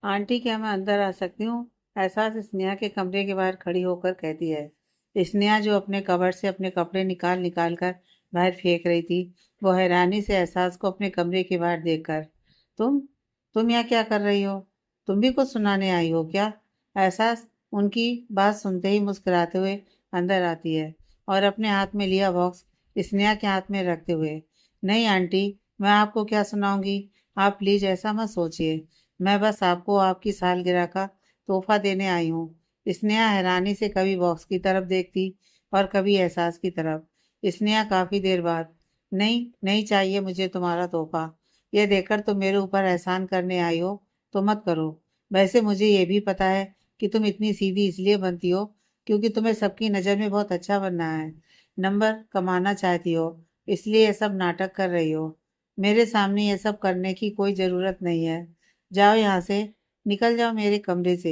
Aunty, क्या मैं अंदर आ सकती हूँ? एहसास स्नेहा के कमरे के बाहर खड़ी होकर कहती है। स्नेहा जो अपने कबर्ड से अपने कपड़े निकाल निकाल कर बाहर फेंक रही थी, वो हैरानी से एहसास को अपने कमरे के बाहर देखकर, तुम तुम यहाँ क्या कर रही हो? तुम भी कुछ सुनाने आई हो क्या? एहसास उनकी बात सुनते ही मुस्कुराते हुए अंदर आती है और अपने हाथ में लिया बॉक्स स्नेहा के हाथ में रखते हुए, नहीं आंटी, मैं आपको क्या सुनाऊंगी। आप प्लीज ऐसा मत सोचिए। मैं बस आपको आपकी सालगिरह का तोहफा देने आई हूँ। स्नेहा हैरानी से कभी बॉक्स की तरफ देखती और कभी एहसास की तरफ। स्नेहा काफी देर बाद, नहीं नहीं चाहिए मुझे तुम्हारा तोहफा। यह देखकर तुम मेरे ऊपर एहसान करने आई हो तो मत करो। वैसे मुझे ये भी पता है कि तुम इतनी सीधी इसलिए बनती हो क्योंकि तुम्हें सबकी नज़र में बहुत अच्छा बनना है, नंबर कमाना चाहती हो, इसलिए ये सब नाटक कर रही हो। मेरे सामने ये सब करने की कोई ज़रूरत नहीं है। जाओ यहाँ से, निकल जाओ मेरे कमरे से।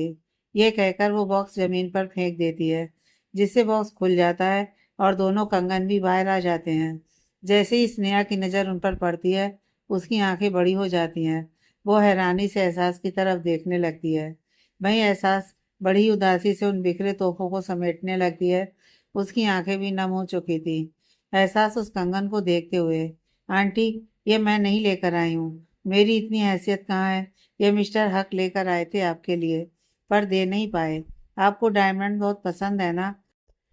यह कहकर वो बॉक्स जमीन पर फेंक देती है, जिससे बॉक्स खुल जाता है और दोनों कंगन भी बाहर आ जाते हैं। जैसे ही स्नेहा की नज़र उन पर पड़ती है, उसकी आंखें बड़ी हो जाती हैं। वो हैरानी से एहसास की तरफ देखने लगती है। वहीं एहसास बड़ी उदासी से उन बिखरे तोहफों को समेटने लगती है। उसकी आंखें भी नम हो चुकी थी। एहसास उस कंगन को देखते हुए, आंटी, ये मैं नहीं लेकर आई हूँ। मेरी इतनी हैसियत कहाँ है। ये मिस्टर हक लेकर आए थे आपके लिए, पर दे नहीं पाए। आपको डायमंड बहुत पसंद है ना,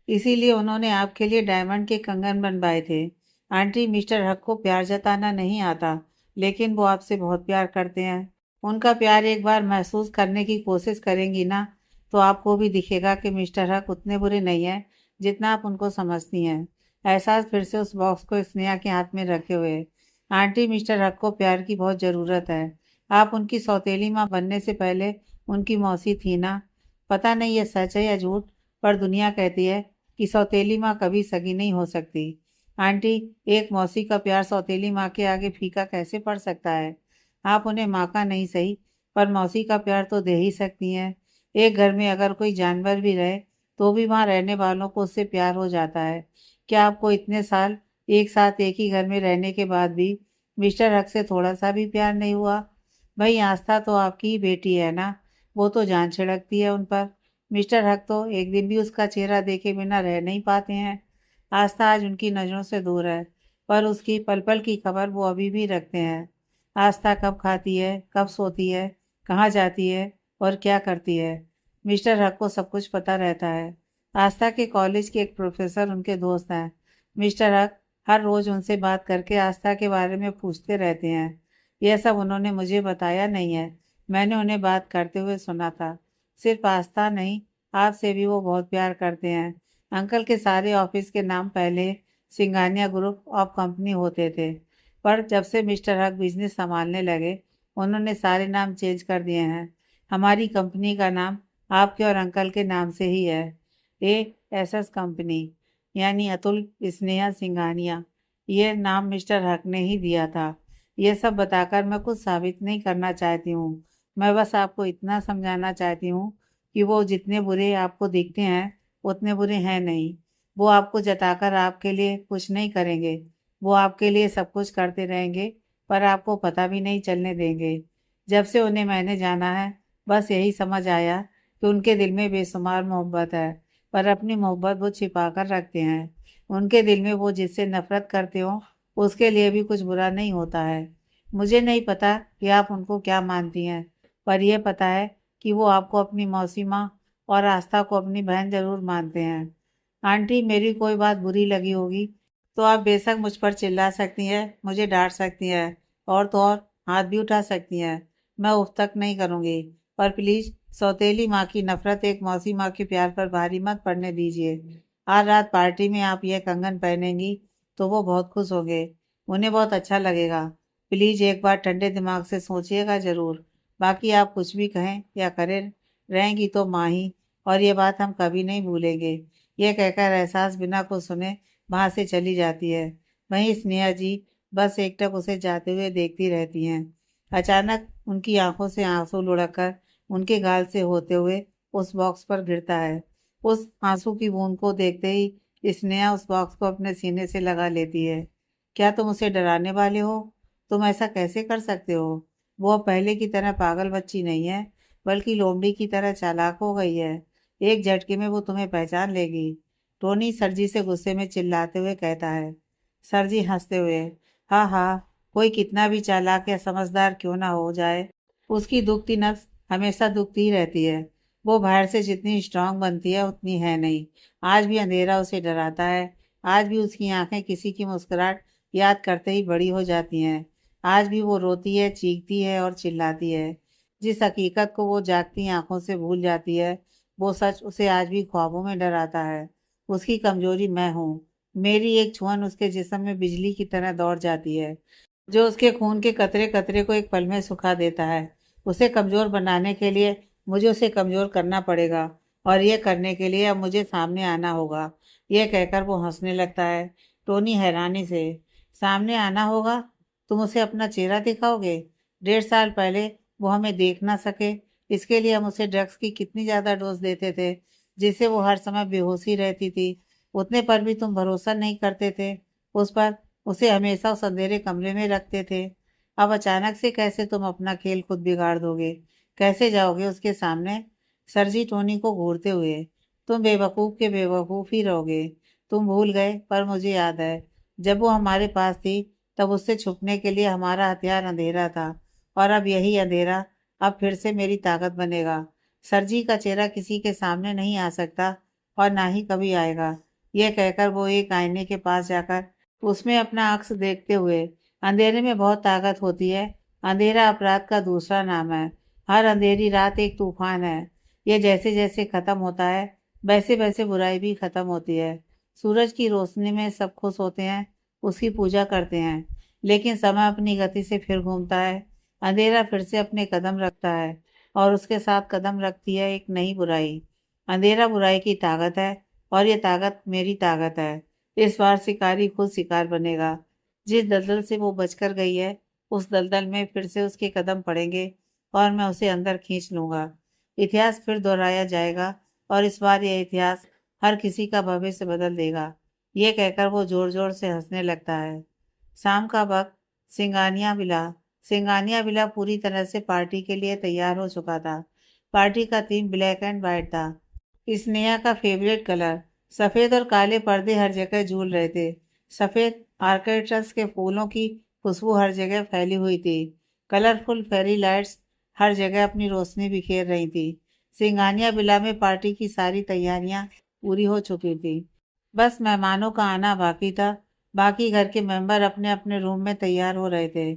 इसीलिए उन्होंने आपके लिए डायमंड के कंगन बनवाए थे। आंटी, मिस्टर हक को प्यार जताना नहीं आता, लेकिन वो आपसे बहुत प्यार करते हैं। उनका प्यार एक बार महसूस करने की कोशिश करेंगी ना, तो आपको भी दिखेगा कि मिस्टर हक उतने बुरे नहीं हैं जितना आप उनको समझती हैं। एहसास फिर से उस बॉक्स को स्नेहा के हाथ में रखे हुए, आंटी, मिस्टर हक को प्यार की बहुत ज़रूरत है। आप उनकी सौतेली माँ बनने से पहले उनकी मौसी थी ना। पता नहीं ये सच है या झूठ, पर दुनिया कहती है कि सौतेली माँ कभी सगी नहीं हो सकती। आंटी, एक मौसी का प्यार सौतेली माँ के आगे फीका कैसे पड़ सकता है। आप उन्हें माँ का नहीं सही, पर मौसी का प्यार तो दे ही सकती हैं। एक घर में अगर कोई जानवर भी रहे तो भी वहाँ रहने वालों को उससे प्यार हो जाता है। क्या आपको इतने साल एक साथ एक ही घर में रहने के बाद भी मिस्टर हक से थोड़ा सा भी प्यार नहीं हुआ? भाई, आस्था तो आपकी ही बेटी है ना, वो तो जान छिड़कती है उन पर। मिस्टर हक तो एक दिन भी उसका चेहरा देखे बिना रह नहीं पाते हैं। आस्था आज उनकी नज़रों से दूर है, पर उसकी पल पल की खबर वो अभी भी रखते हैं। आस्था कब खाती है, कब सोती है, कहाँ जाती है और क्या करती है, मिस्टर हक को सब कुछ पता रहता है। आस्था के कॉलेज के एक प्रोफेसर उनके दोस्त हैं। मिस्टर हक हर रोज़ उनसे बात करके आस्था के बारे में पूछते रहते हैं। यह सब उन्होंने मुझे बताया नहीं है, मैंने उन्हें बात करते हुए सुना था। सिर्फ आस्था नहीं, आपसे भी वो बहुत प्यार करते हैं। अंकल के सारे ऑफिस के नाम पहले सिंघानिया ग्रुप ऑफ कंपनी होते थे, पर जब से मिस्टर हक बिजनेस संभालने लगे, उन्होंने सारे नाम चेंज कर दिए हैं। हमारी कंपनी का नाम आपके और अंकल के नाम से ही है, ASS कंपनी, यानी अतुल स्नेहा सिंघानिया। ये नाम मिस्टर हक ने ही दिया था। ये सब बताकर मैं कुछ साबित नहीं करना चाहती हूँ। मैं बस आपको इतना समझाना चाहती हूँ कि वो जितने बुरे आपको दिखते हैं उतने बुरे हैं नहीं। वो आपको जताकर आपके लिए कुछ नहीं करेंगे। वो आपके लिए सब कुछ करते रहेंगे, पर आपको पता भी नहीं चलने देंगे। जब से उन्हें मैंने जाना है, बस यही समझ आया कि उनके दिल में बेशुमार मोहब्बत है, पर अपनी मोहब्बत वो छिपा कर रखते हैं। उनके दिल में वो जिससे नफरत करते हो, उसके लिए भी कुछ बुरा नहीं होता है। मुझे नहीं पता कि आप उनको क्या मानती हैं, पर यह पता है कि वो आपको अपनी मौसी माँ और आस्था को अपनी बहन जरूर मानते हैं। आंटी, मेरी कोई बात बुरी लगी होगी तो आप बेशक मुझ पर चिल्ला सकती हैं, मुझे डांट सकती हैं, और तो और हाथ भी उठा सकती हैं। मैं उफ तक नहीं करूँगी, पर प्लीज़ सौतेली माँ की नफरत एक मौसी माँ के प्यार पर भारी मत पड़ने दीजिए। आज रात पार्टी में आप यह कंगन पहनेंगी तो वो बहुत खुश होंगे, उन्हें बहुत अच्छा लगेगा। प्लीज़ एक बार ठंडे दिमाग से सोचिएगा ज़रूर। बाकी आप कुछ भी कहें या करें, रहेंगी तो माँ ही, और ये बात हम कभी नहीं भूलेंगे। यह कहकर एहसास बिना कुछ सुने वहाँ से चली जाती है। वहीं स्नेहा जी बस एकटक उसे जाते हुए देखती रहती हैं। अचानक उनकी आंखों से आंसू लुढ़क उनके गाल से होते हुए उस बॉक्स पर गिरता है। उस आंसू की बूंद को देखते ही स्नेहा उस बॉक्स को अपने सीने से लगा लेती है। क्या तुम उसे डराने वाले हो? तुम ऐसा कैसे कर सकते हो? वो अब पहले की तरह पागल बच्ची नहीं है। बल्कि लोमड़ी की तरह चालाक हो गई है। एक झटके में वो तुम्हें पहचान लेगी। टोनी सरजी से गुस्से में चिल्लाते हुए कहता है। सरजी हंसते हुए, हाँ हाँ, कोई कितना भी चालाक या समझदार क्यों ना हो जाए, उसकी दुखती नफ्स हमेशा दुखती ही रहती है। वो बाहर से जितनी स्ट्रांग बनती है उतनी है नहीं। आज भी अंधेरा उसे डराता है। आज भी उसकी आंखें किसी की मुस्कुराहट याद करते ही बड़ी हो जाती हैं। आज भी वो रोती है, चीखती है और चिल्लाती है। जिस हकीकत को वो जागती आंखों से भूल जाती है, वो सच उसे आज भी ख्वाबों में डराता है। उसकी कमजोरी मैं हूँ। मेरी एक छुअन उसके जिस्म में बिजली की तरह दौड़ जाती है, जो उसके खून के कतरे कतरे को एक पल में सुखा देता है। उसे कमजोर बनाने के लिए मुझे उसे कमजोर करना पड़ेगा, और यह करने के लिए अब मुझे सामने आना होगा। यह कहकर वो हंसने लगता है। टोनी हैरानी से, सामने आना होगा? तुम उसे अपना चेहरा दिखाओगे? 1.5 साल पहले वो हमें देख ना सके, इसके लिए हम उसे ड्रग्स की कितनी ज्यादा डोज देते थे, जिससे वो हर समय बेहोशी रहती थी। उतने पर भी तुम भरोसा नहीं करते थे उस पर। उसे हमेशा उस अंधेरे कमरे में रखते थे। अब अचानक से कैसे तुम अपना खेल खुद बिगाड़ दोगे? कैसे जाओगे उसके सामने? सरजी टोनी को घूरते हुए, तुम बेवकूफ़ के बेवकूफ़ ही रहोगे। तुम भूल गए, पर मुझे याद है, जब वो हमारे पास थी तब उससे छुपने के लिए हमारा हथियार अंधेरा था, और अब यही अंधेरा अब फिर से मेरी ताकत बनेगा। सरजी का चेहरा किसी के सामने नहीं आ सकता, और ना ही कभी आएगा। यह कहकर वो एक आईने के पास जाकर उसमें अपना अक्स देखते हुए, अंधेरे में बहुत ताकत होती है। अंधेरा अपराध का दूसरा नाम है। हर अंधेरी रात एक तूफान है। ये जैसे जैसे खत्म होता है, वैसे वैसे बुराई भी खत्म होती है। सूरज की रोशनी में सब खुश होते हैं, उसकी पूजा करते हैं। लेकिन समय अपनी गति से फिर घूमता है। अंधेरा फिर से अपने कदम रखता है, और उसके साथ कदम रखती है एक नई बुराई। अंधेरा बुराई की ताकत है, और ये ताकत मेरी ताकत है। इस बार शिकारी खुद शिकार बनेगा। जिस दलदल से वो बचकर गई है, उस दलदल में फिर से उसके कदम पड़ेंगे, और मैं उसे अंदर खींच लूंगा। इतिहास फिर दोहराया जाएगा, और इस बार यह इतिहास हर किसी का भविष्य बदल देगा। ये कहकर वो जोर जोर से हंसने लगता है। शाम का वक्त। सिंगानिया विला। सिंगानिया विला पूरी तरह से पार्टी के लिए तैयार हो चुका था। पार्टी का थीम ब्लैक एंड वाइट था। स्नेहा का फेवरेट कलर। सफेद और काले पर्दे हर जगह झूल रहे थे। सफेद आर्केट्रस के फूलों की खुशबू हर जगह फैली हुई थी। कलरफुल फेरी लाइट्स हर जगह अपनी रोशनी बिखेर रही थी। सिंगानिया विला में पार्टी की सारी तैयारियां पूरी हो चुकी थी। बस मेहमानों का आना बाकी था। बाकी घर के मेंबर अपने अपने रूम में तैयार हो रहे थे।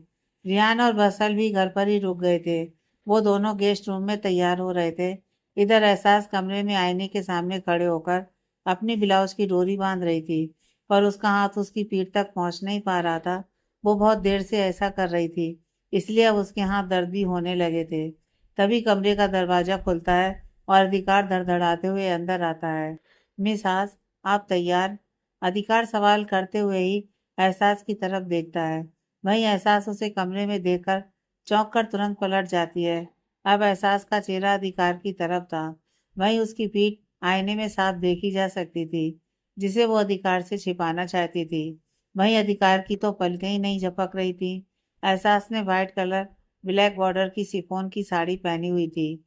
रियान और बसल भी घर पर ही रुक गए थे। वो दोनों गेस्ट रूम में तैयार हो रहे थे। इधर एहसास कमरे में आईने के सामने खड़े होकर अपनी ब्लाउज की डोरी बांध रही थी, पर उसका हाथ उसकी पीठ तक पहुंच नहीं पा रहा था। वो बहुत देर से ऐसा कर रही थी, इसलिए अब उसके हाथ दर्द भी होने लगे थे। तभी कमरे का दरवाजा खुलता है, और अधिकार धड़धड़ाते हुए अंदर आता है। मिस हास, आप तैयार? अधिकार सवाल करते हुए ही एहसास की तरफ देखता है। वहीं एहसास उसे कमरे में देखकर चौंक कर तुरंत पलट जाती है। अब एहसास का चेहरा अधिकार की तरफ था। वहीं उसकी पीठ आईने में साफ देखी जा सकती थी, जिसे वो अधिकार से छिपाना चाहती थी। वहीं अधिकार की तो पलकें ही नहीं झपक रही थी। एहसास ने व्हाइट कलर ब्लैक बॉर्डर की शिफॉन की साड़ी पहनी हुई थी।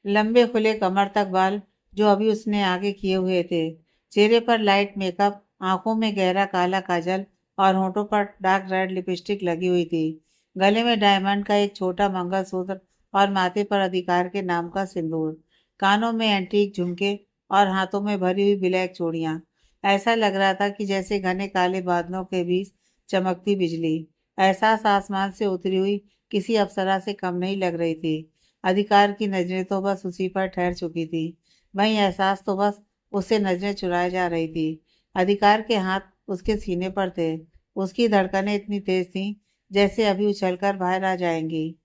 लंबे खुले कमर तक बाल, जो अभी उसने आगे किए हुए थे। चेहरे पर लाइट मेकअप, आंखों में गहरा काला काजल, और होठों पर डार्क रेड लिपस्टिक लगी हुई थी। गले में डायमंड का एक छोटा मंगलसूत्र, और माथे पर अधिकार के नाम का सिंदूर। कानों में एंटीक झुमके, और हाथों में भरी हुई ब्लैक चूड़ियां। ऐसा लग रहा था कि जैसे घने काले बादलों के बीच चमकती बिजली। एहसास आसमान से उतरी हुई किसी अप्सरा से कम नहीं लग रही थी। अधिकार की नजरें तो बस उसी पर ठहर चुकी थी। वहीं एहसास तो बस उससे नजरें चुराए जा रही थी। अधिकार के हाथ उसके सीने पर थे। उसकी धड़कनें इतनी तेज थीं, जैसे अभी उछलकर बाहर आ जाएंगी।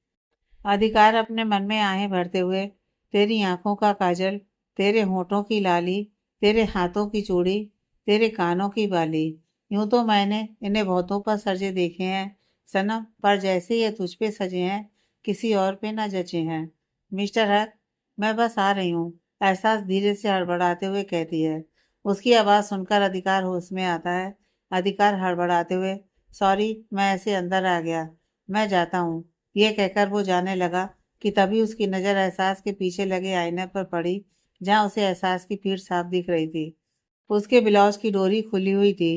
अधिकार अपने मन में आहें भरते हुए, तेरी आंखों का काजल, तेरे होठों की लाली, तेरे हाथों की चूड़ी, तेरे कानों की बाली, यूं तो मैंने इन्हें बहुतों पर सजे देखे हैं सनम, पर जैसे ये तुझ पे सजे हैं, किसी और पे ना जचे हैं। मिस्टर हक, मैं बस आ रही हूँ, एहसास धीरे से हड़बड़ाते हुए कहती है। उसकी आवाज़ सुनकर अधिकार होश में आता है। अधिकार हड़बड़ाते हुए, सॉरी, मैं ऐसे अंदर आ गया, मैं जाता हूँ। ये कहकर वो जाने लगा कि तभी उसकी नज़र एहसास के पीछे लगे आईने पर पड़ी, जहाँ उसे एहसास की पीठ साफ दिख रही थी। उसके ब्लाउज की डोरी खुली हुई थी।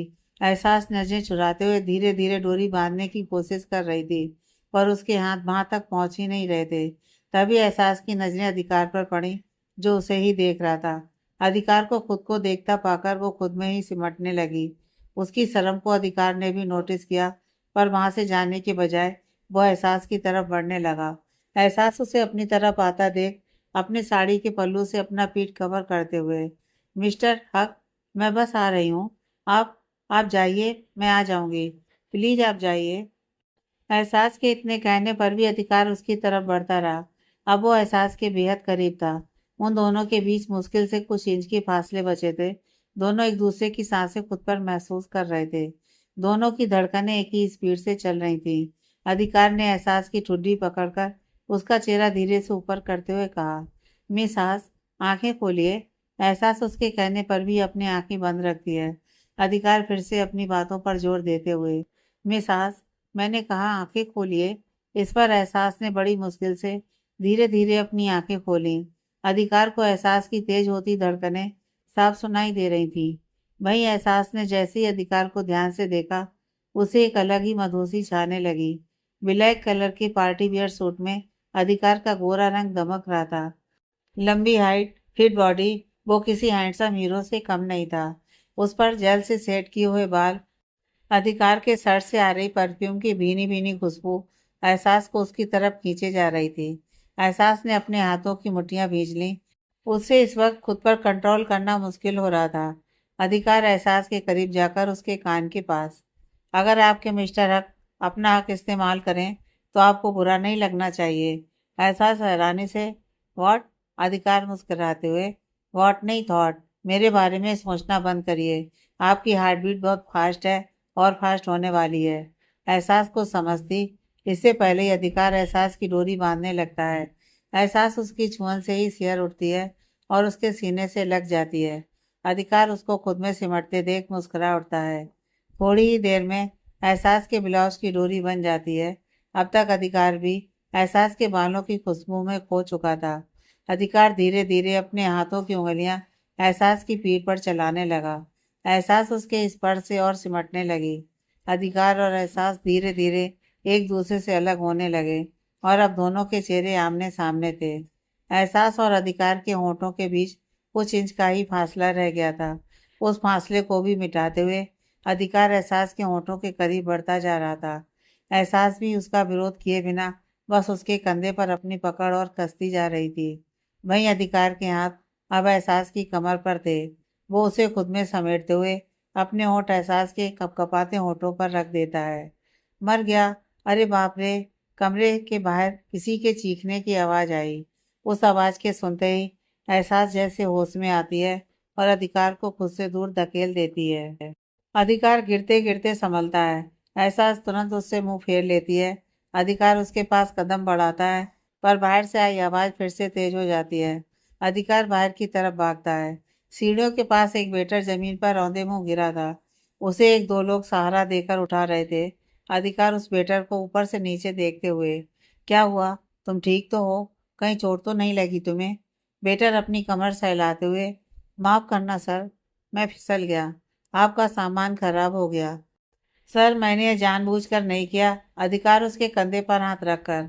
एहसास नजरें चुराते हुए धीरे धीरे डोरी बांधने की कोशिश कर रही थी, पर उसके हाथ वहां तक पहुंच ही नहीं रहे थे। तभी एहसास की नजरें अधिकार पर पड़ी, जो उसे ही देख रहा था। अधिकार को खुद को देखता पाकर वो खुद में ही सिमटने लगी। उसकी शर्म को अधिकार ने भी नोटिस किया, पर वहां से जाने के बजाय वो एहसास की तरफ बढ़ने लगा। एहसास उसे अपनी तरफ आता देख अपने साड़ी के पल्लू से अपना पीठ कवर करते हुए, मिस्टर हक, मैं बस आ रही हूँ। आप जाइए, मैं आ जाऊंगी। प्लीज आप जाइए। एहसास के इतने कहने पर भी अधिकार उसकी तरफ बढ़ता रहा। अब वो एहसास के बेहद करीब था। उन दोनों के बीच मुश्किल से कुछ इंच के फासले बचे थे। दोनों एक दूसरे की सांसें खुद पर महसूस कर रहे थे। दोनों की धड़कनें एक ही स्पीड से चल रही थी। अधिकार ने एहसास की ठुड्डी पकड़कर उसका चेहरा धीरे से ऊपर करते हुए कहा, मिस हास, आंखें खोलिए। एहसास उसके कहने पर भी अपनी आंखें बंद रखती है। अधिकार फिर से अपनी बातों पर जोर देते हुए, मिस हास, मैंने कहा आंखें खोलिए। इस पर एहसास ने बड़ी मुश्किल से धीरे धीरे अपनी आंखें खोली। अधिकार को एहसास की तेज होती धड़कनें साफ सुनाई दे रही थी। वहीं एहसास ने जैसे ही अधिकार को ध्यान से देखा, उसे एक अलग ही मधोसी छाने लगी। ब्लैक कलर के पार्टी वियर सूट में अधिकार का गोरा रंग दमक रहा था। लंबी हाइट, फिट बॉडी, वो किसी हैंडसम हीरो से कम नहीं था। उस पर जेल से सेट किए हुए बाल, अधिकार के सर से आ रही परफ्यूम की भीनी भीनी खुशबू एहसास को उसकी तरफ खींचे जा रही थी। एहसास ने अपने हाथों की मुट्ठियां भींच लीं। उससे इस वक्त खुद पर कंट्रोल करना मुश्किल हो रहा था। अधिकार एहसास के करीब जाकर उसके कान के पास, अगर आपके मिस्टर हक अपना हक इस्तेमाल करें तो आपको बुरा नहीं लगना चाहिए। एहसास हैरानी से, व्हाट? अधिकार मुस्कुराते हुए, व्हाट नहीं थॉट। मेरे बारे में सोचना बंद करिए। आपकी हार्ट बीट बहुत फास्ट है और फास्ट होने वाली है। एहसास को समझती, इससे पहले ही अधिकार एहसास की डोरी बांधने लगता है। एहसास उसकी छुअन से ही सिहर उठती है और उसके सीने से लग जाती है। अधिकार उसको खुद में सिमटते देख मुस्कुरा उठता है। थोड़ी ही देर में एहसास के ब्लाउज की डोरी बन जाती है। अब तक अधिकार भी एहसास के बालों की खुशबू में खो चुका था। अधिकार धीरे धीरे अपने हाथों की उंगलियां एहसास की पीठ पर चलाने लगा। एहसास उसके स्पर्श से और सिमटने लगी। अधिकार और एहसास धीरे धीरे एक दूसरे से अलग होने लगे और अब दोनों के चेहरे आमने सामने थे। एहसास और अधिकार के होंठों के बीच कुछ इंच का ही फासला रह गया था। उस फासले को भी मिटाते हुए अधिकार एहसास के होंठों के करीब बढ़ता जा रहा था। एहसास भी उसका विरोध किए बिना बस उसके कंधे पर अपनी पकड़ और कसती जा रही थी। वहीं अधिकार के हाथ अब एहसास की कमर पर थे। वो उसे खुद में समेटते हुए अपने होंठ एहसास के कपकपाते होंठों पर रख देता है। मर गया। अरे बाप रे! कमरे के बाहर किसी के चीखने की आवाज़ आई। उस आवाज़ के सुनते ही एहसास जैसे होश में आती है और अधिकार को खुद से दूर धकेल देती है। अधिकार गिरते गिरते संभलता है। एहसास तुरंत उससे मुंह फेर लेती है। अधिकार उसके पास कदम बढ़ाता है, पर बाहर से आई आवाज़ फिर से तेज हो जाती है। अधिकार बाहर की तरफ भागता है। सीढ़ियों के पास एक वेटर जमीन पर औंधे मुंह गिरा था। उसे एक दो लोग सहारा देकर उठा रहे थे। अधिकार उस वेटर को ऊपर से नीचे देखते हुए, क्या हुआ? तुम ठीक तो हो? कहीं चोट तो नहीं लगी तुम्हें? वेटर अपनी कमर सहलाते हुए, माफ करना सर, मैं फिसल गया। आपका सामान खराब हो गया। सर, मैंने यह जानबूझकर नहीं किया। अधिकार उसके कंधे पर हाथ रखकर,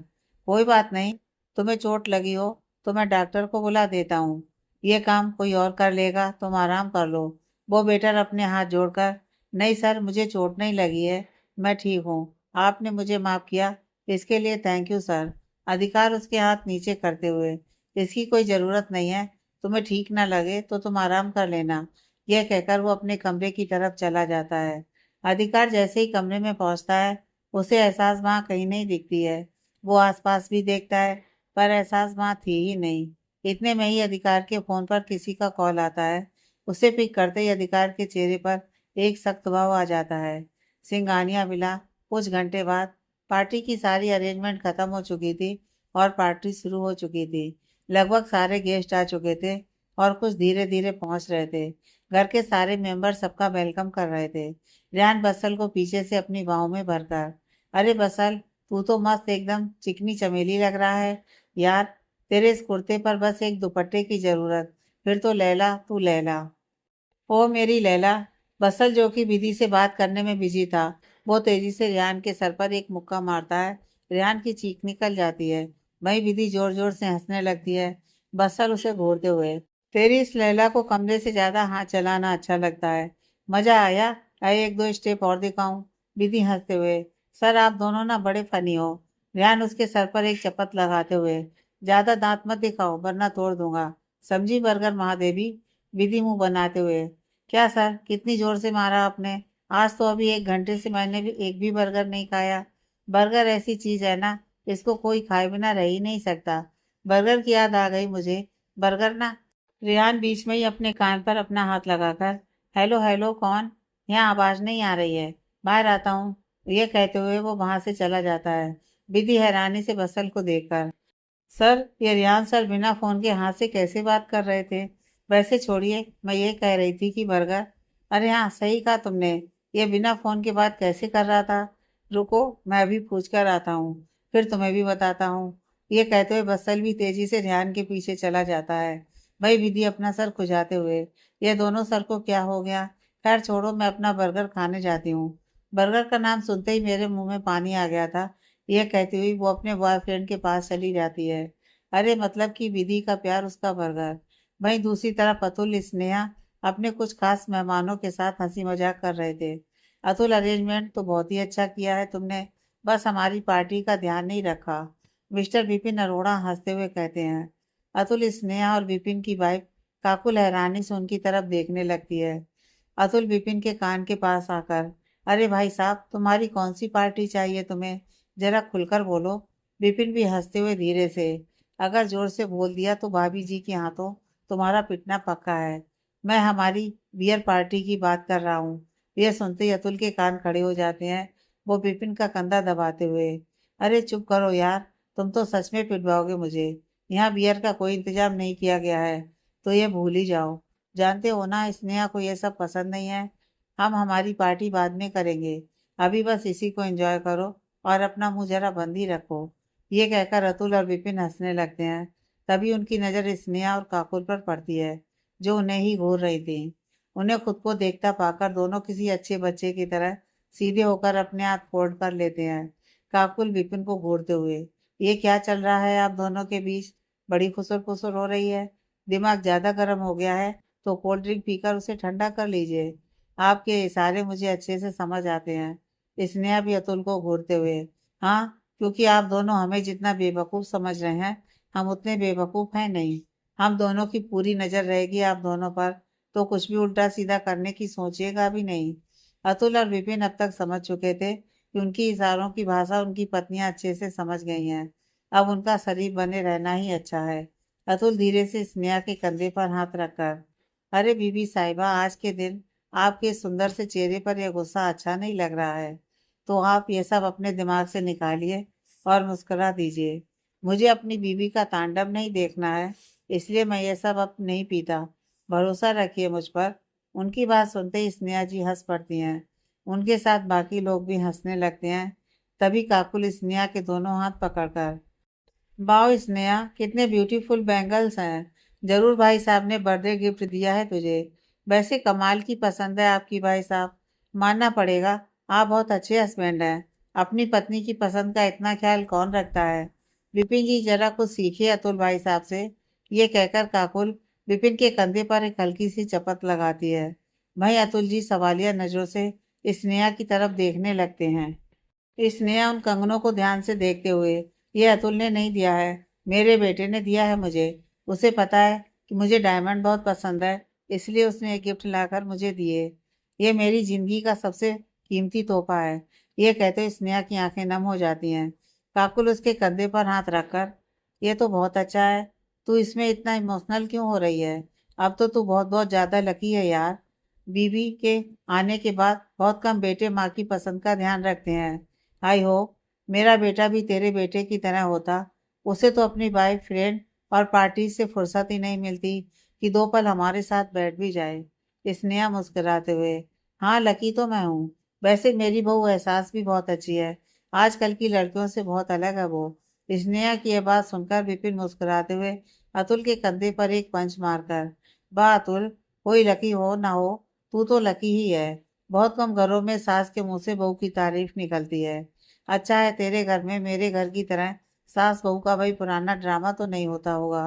कोई बात नहीं। तुम्हें चोट लगी हो तो मैं डॉक्टर को बुला देता हूँ। ये काम कोई और कर लेगा, तुम आराम कर लो। वो बेटर अपने हाथ जोड़कर, नहीं सर, मुझे चोट नहीं लगी है, मैं ठीक हूँ। आपने मुझे माफ़ किया, इसके लिए थैंक यू सर। अधिकार उसके हाथ नीचे करते हुए, इसकी कोई ज़रूरत नहीं है। तुम्हें ठीक ना लगे तो तुम आराम कर लेना। यह कहकर वो अपने कमरे की तरफ चला जाता है। अधिकार जैसे ही कमरे में पहुंचता है, उसे एहसास वहां कहीं नहीं दिखती है। वो आसपास भी देखता है, पर एहसास वहां थी ही नहीं। इतने में ही अधिकार के फोन पर किसी का कॉल आता है। उसे पिक करते ही अधिकार के चेहरे पर एक सख्त भाव आ जाता है। सिंघानिया मिला। कुछ घंटे बाद पार्टी की सारी अरेंजमेंट खत्म हो चुकी थी और पार्टी शुरू हो चुकी थी। लगभग सारे गेस्ट आ चुके थे और कुछ धीरे धीरे पहुंच रहे थे। घर के सारे मेंबर सबका वेलकम कर रहे थे। रेहान बसल को पीछे से अपनी बाहों में भरकर, अरे बसल, तू तो मस्त एकदम चिकनी चमेली लग रहा है। यार तेरे इस कुर्ते पर बस एक दुपट्टे की जरूरत, फिर तो लैला तू लैला। ओ मेरी लैला। बसल जो कि विधि से बात करने में बिजी था, वो तेजी से रेहान के सर पर एक मुक्का मारता है। रेहान की चीख निकल जाती है। वही विधि जोर जोर से हंसने लगती है, बसल उसे घूरते हुए। तेरी इस लैला को कमरे से ज्यादा हाथ चलाना अच्छा लगता है। मजा आया? आए एक दो स्टेप और दिखाऊं? विधि हंसते हुए। सर आप दोनों ना बड़े फनी हो। रेहान उसके सर पर एक चपत लगाते हुए। ज्यादा दांत मत दिखाओ वरना तोड़ दूंगा, समझी बर्गर महादेवी? विधि मुंह बनाते हुए। क्या सर, कितनी जोर से मारा आपने? आज तो अभी 1 घंटे से मैंने भी एक भी बर्गर नहीं खाया। बर्गर ऐसी चीज है ना, इसको कोई खाए बिना रह ही नहीं सकता। बर्गर की याद आ गई मुझे। बर्गर ना। रेहान बीच में ही अपने कान पर अपना हाथ लगाकर, हेलो हेलो कौन? यहाँ आवाज नहीं आ रही है, बाहर आता हूँ। ये कहते हुए वो वहां से चला जाता है, विधि हैरानी से बसल को देखकर। सर, ये रियान सर बिना फोन के हाथ से कैसे बात कर रहे थे? वैसे छोड़िए, मैं ये कह रही थी कि बर्गर। अरे हाँ, सही कहा तुमने। ये बिना फोन के बात कैसे कर रहा था? रुको, मैं अभी पूछ कर आता हूँ, फिर तुम्हें भी बताता हूँ। ये कहते हुए बस्सल भी तेजी से रियान के पीछे चला जाता है। वही विधि अपना सर खुजाते हुए। ये दोनों सर को क्या हो गया? खैर छोड़ो, मैं अपना बर्गर खाने जाती हूँ। बर्गर का नाम सुनते ही मेरे मुंह में पानी आ गया था। यह कहती हुई वो अपने बॉयफ्रेंड के पास चली जाती है। अरे मतलब कि विधि का प्यार उसका बर्गर। वहीं दूसरी तरफ अतुल स्नेहा अपने कुछ खास मेहमानों के साथ हंसी मजाक कर रहे थे। अतुल, अरेंजमेंट तो बहुत ही अच्छा किया है तुमने, बस हमारी पार्टी का ध्यान नहीं रखा। मिस्टर विपिन अरोड़ा हंसते हुए कहते हैं। अतुल, स्नेहा और विपिन की वाइफ काकुल हैरानी से उनकी तरफ देखने लगती है। अतुल विपिन के कान के पास आकर, अरे भाई साहब, तुम्हारी कौन सी पार्टी चाहिए तुम्हें? जरा खुलकर बोलो। विपिन भी हंसते हुए धीरे से, अगर जोर से बोल दिया तो भाभी जी के हाथों तुम्हारा पिटना पक्का है। मैं हमारी बियर पार्टी की बात कर रहा हूँ। यह सुनते ही अतुल के कान खड़े हो जाते हैं, वो विपिन का कंधा दबाते हुए। अरे चुप करो यार, तुम तो सच में पिटवाओगे मुझे। यहाँ बियर का कोई इंतजाम नहीं किया गया है, तो ये भूल ही जाओ। जानते हो ना, स्नेहा को ये सब पसंद नहीं है। हम हमारी पार्टी बाद में करेंगे, अभी बस इसी को एंजॉय करो और अपना मुंह जरा बंद ही रखो। ये कहकर अतुल और विपिन हंसने लगते हैं। तभी उनकी नज़र स्नेहा और काकुल पर पड़ती है, जो उन्हें ही घूर रही थी। उन्हें खुद को देखता पाकर दोनों किसी अच्छे बच्चे की तरह सीधे होकर अपने हाथ फोल्ड कर लेते हैं। काकुल विपिन को घूरते हुए, ये क्या चल रहा है आप दोनों के बीच? बड़ी खुसर फुसर हो रही है। दिमाग ज्यादा गर्म हो गया है तो कोल्ड ड्रिंक पीकर उसे ठंडा कर लीजिए। आपके इशारे मुझे अच्छे से समझ आते हैं। स्नेहा भी अतुल को घूरते हुए। हाँ, क्योंकि आप दोनों हमें जितना बेवकूफ़ समझ रहे हैं, हम उतने बेवकूफ़ हैं नहीं। हम दोनों की पूरी नज़र रहेगी आप दोनों पर, तो कुछ भी उल्टा सीधा करने की सोचिएगा भी नहीं। अतुल और विपिन अब तक समझ चुके थे कि उनकी इशारों की भाषा उनकी पत्नियां अच्छे से समझ गई हैं। अब उनका शरीर बने रहना ही अच्छा है। अतुल धीरे से स्नेहा के कंधे पर हाथ रखकर, अरे बीबी साहिबा, आज के दिन आपके सुंदर से चेहरे पर यह गुस्सा अच्छा नहीं लग रहा है, तो आप ये सब अपने दिमाग से निकालिए और मुस्कुरा दीजिए। मुझे अपनी बीवी का तांडव नहीं देखना है, इसलिए मैं ये सब अब नहीं पीता। भरोसा रखिए मुझ पर। उनकी बात सुनते ही स्नेहा जी हंस पड़ती हैं। उनके साथ बाकी लोग भी हंसने लगते हैं। तभी काकुल स्नेहा के दोनों हाथ पकड़कर, वाओ स्नेहा, कितने ब्यूटीफुल बैंगल्स हैं। जरूर भाई साहब ने बर्थडे गिफ्ट दिया है तुझे। वैसे कमाल की पसंद है आपकी भाई साहब, मानना पड़ेगा। आप बहुत अच्छे हस्बैंड हैं। अपनी पत्नी की पसंद का इतना ख्याल कौन रखता है? विपिन जी जरा कुछ सीखिए अतुल भाई साहब से। ये कहकर काकुल विपिन के कंधे पर एक हल्की सी चपत लगाती है। वहीं अतुल जी सवालिया नजरों से स्नेहा की तरफ देखने लगते हैं। स्नेहा उन कंगनों को ध्यान से देखते हुए, ये अतुल ने नहीं दिया है, मेरे बेटे ने दिया है मुझे। उसे पता है कि मुझे डायमंड बहुत पसंद है, इसलिए उसने एक गिफ्ट लाकर मुझे दिए। ये मेरी जिंदगी का सबसे कीमती तोहफा है। ये कहते हुए स्नेहा की आंखें नम हो जाती हैं। काकुल उसके कंधे पर हाथ रखकर, ये तो बहुत अच्छा है, तू इसमें इतना इमोशनल क्यों हो रही है? अब तो तू बहुत बहुत ज्यादा लकी है यार। बीवी के आने के बाद बहुत कम बेटे माँ की पसंद का ध्यान रखते हैं। आई हो, मेरा बेटा भी तेरे बेटे की तरह होता। उसे तो अपनी वाइफ, फ्रेंड और पार्टी से फुर्सत ही नहीं मिलती कि 2 पल हमारे साथ बैठ भी जाए। स्नेहा मुस्कुराते हुए, हाँ लकी तो मैं हूँ। वैसे मेरी बहू एहसास भी बहुत अच्छी है, आजकल की लड़कियों से बहुत अलग है वो। स्नेहा की यह बात सुनकर विपिन मुस्कुराते हुए अतुल के कंधे पर एक पंच मारकर, वाह अतुल, कोई लकी हो ना हो, तू तो लकी ही है। बहुत कम घरों में सास के मुंह से बहू की तारीफ निकलती है। अच्छा है तेरे घर में मेरे घर की तरह सास बहू का भाई पुराना ड्रामा तो नहीं होता होगा।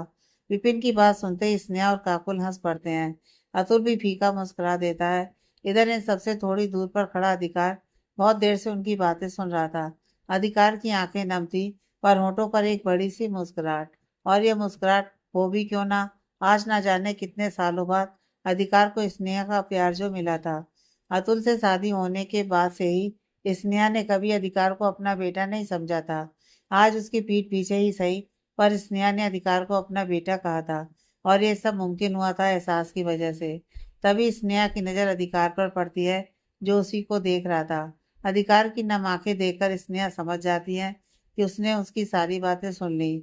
विपिन की बात सुनते ही स्नेहा और काकुल हंस पड़ते हैं। अतुल भी फीका मुस्कुरा देता है। इधर इन सबसे थोड़ी दूर पर खड़ा अधिकार बहुत देर से उनकी बातें सुन रहा था। अधिकार की आंखें नम थी, पर होठों पर एक बड़ी सी मुस्कुराहट, और यह मुस्कुराहट हो भी क्यों ना, आज ना जाने कितने सालों बाद अधिकार को स्नेहा का प्यार जो मिला था। अतुल से शादी होने के बाद से ही स्नेहा ने कभी अधिकार को अपना बेटा नहीं समझा था। आज उसकी पीठ पीछे ही सही, पर स्नेहा ने अधिकार को अपना बेटा कहा था, और ये सब मुमकिन हुआ था एहसास की वजह से। तभी स्नेहा की नज़र अधिकार पर पड़ती है, जो उसी को देख रहा था। अधिकार की नम आंखें देखकर स्नेहा समझ जाती है कि उसने उसकी सारी बातें सुन ली।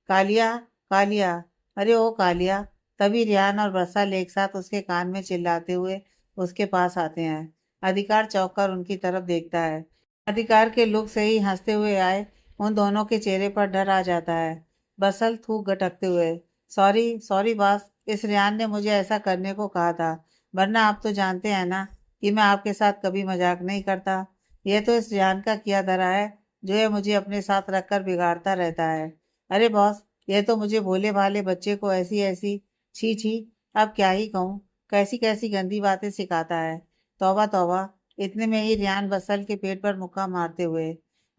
कालिया, कालिया, अरे ओ कालिया। तभी रियान और बरसाल एक साथ उसके कान में चिल्लाते हुए उसके पास आते हैं। अधिकार चौंक कर उनकी तरफ देखता है। अधिकार के लुक से ही हंसते हुए आए उन दोनों के चेहरे पर डर आ जाता है। बसल थूक गटकते हुए, सॉरी सॉरी बॉस, इस रियान ने मुझे ऐसा करने को कहा था, वरना आप तो जानते हैं ना कि मैं आपके साथ कभी मजाक नहीं करता। यह तो इस रियान का किया धरा है, जो ये मुझे अपने साथ रखकर बिगाड़ता रहता है। अरे बॉस, यह तो मुझे भोले भाले बच्चे को ऐसी ऐसी, छी छी, अब क्या ही कहूँ, कैसी कैसी गंदी बातें सिखाता है। तौबा तौबा। इतने में ही रियान बसल के पेट पर मुक्का मारते हुए,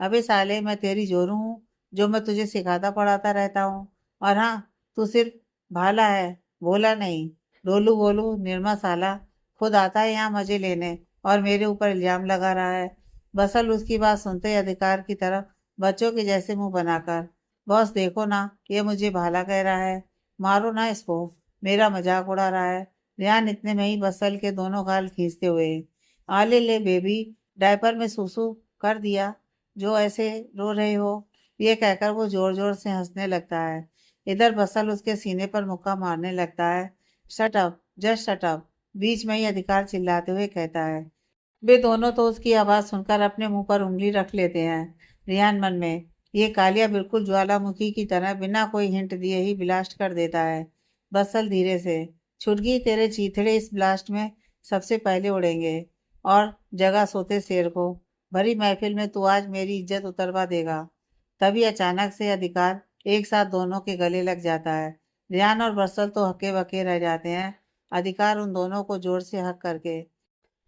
अबे साले, मैं तेरी जोरू हूँ जो मैं तुझे सिखाता पढ़ाता रहता हूँ? और हाँ, तू सिर्फ भाला है, भोला नहीं। डोलू बोलू निर्मा साला, खुद आता है यहाँ मजे लेने और मेरे ऊपर इल्जाम लगा रहा है। बसल उसकी बात सुनते ही अधिकार की तरफ बच्चों के जैसे मुंह बनाकर, बॉस देखो ना, ये मुझे भाला कह रहा है, मारो ना इसको, मेरा मजाक उड़ा रहा है। रियान इतने में ही बसल के दोनों गाल खींचते हुए, आले ले बेबी, डायपर में सुसु कर दिया, जो ऐसे रो रहे हो, ये कहकर वो जोर जोर से हंसने लगता है। इधर बसल उसके सीने पर मुक्का मारने लगता है। Shut up, just shut up, बीच में ही अधिकार चिल्लाते हुए कहता है। वे दोनों तो उसकी आवाज़ सुनकर अपने मुंह पर उंगली रख लेते हैं। रियान मन में, ये कालिया बिल्कुल ज्वालामुखी की तरह बिना कोई हिंट दिए ही ब्लास्ट कर देता है। बसल धीरे से, छुटगी तेरे चीथड़े इस ब्लास्ट में सबसे पहले उड़ेंगे, और जगह सोते शेर को, भरी महफिल में तू आज मेरी इज्जत उतरवा देगा। तभी अचानक से अधिकार एक साथ दोनों के गले लग जाता है। रियान और बसल तो हक्के बक्के रह जाते हैं। अधिकार उन दोनों को जोर से हक करके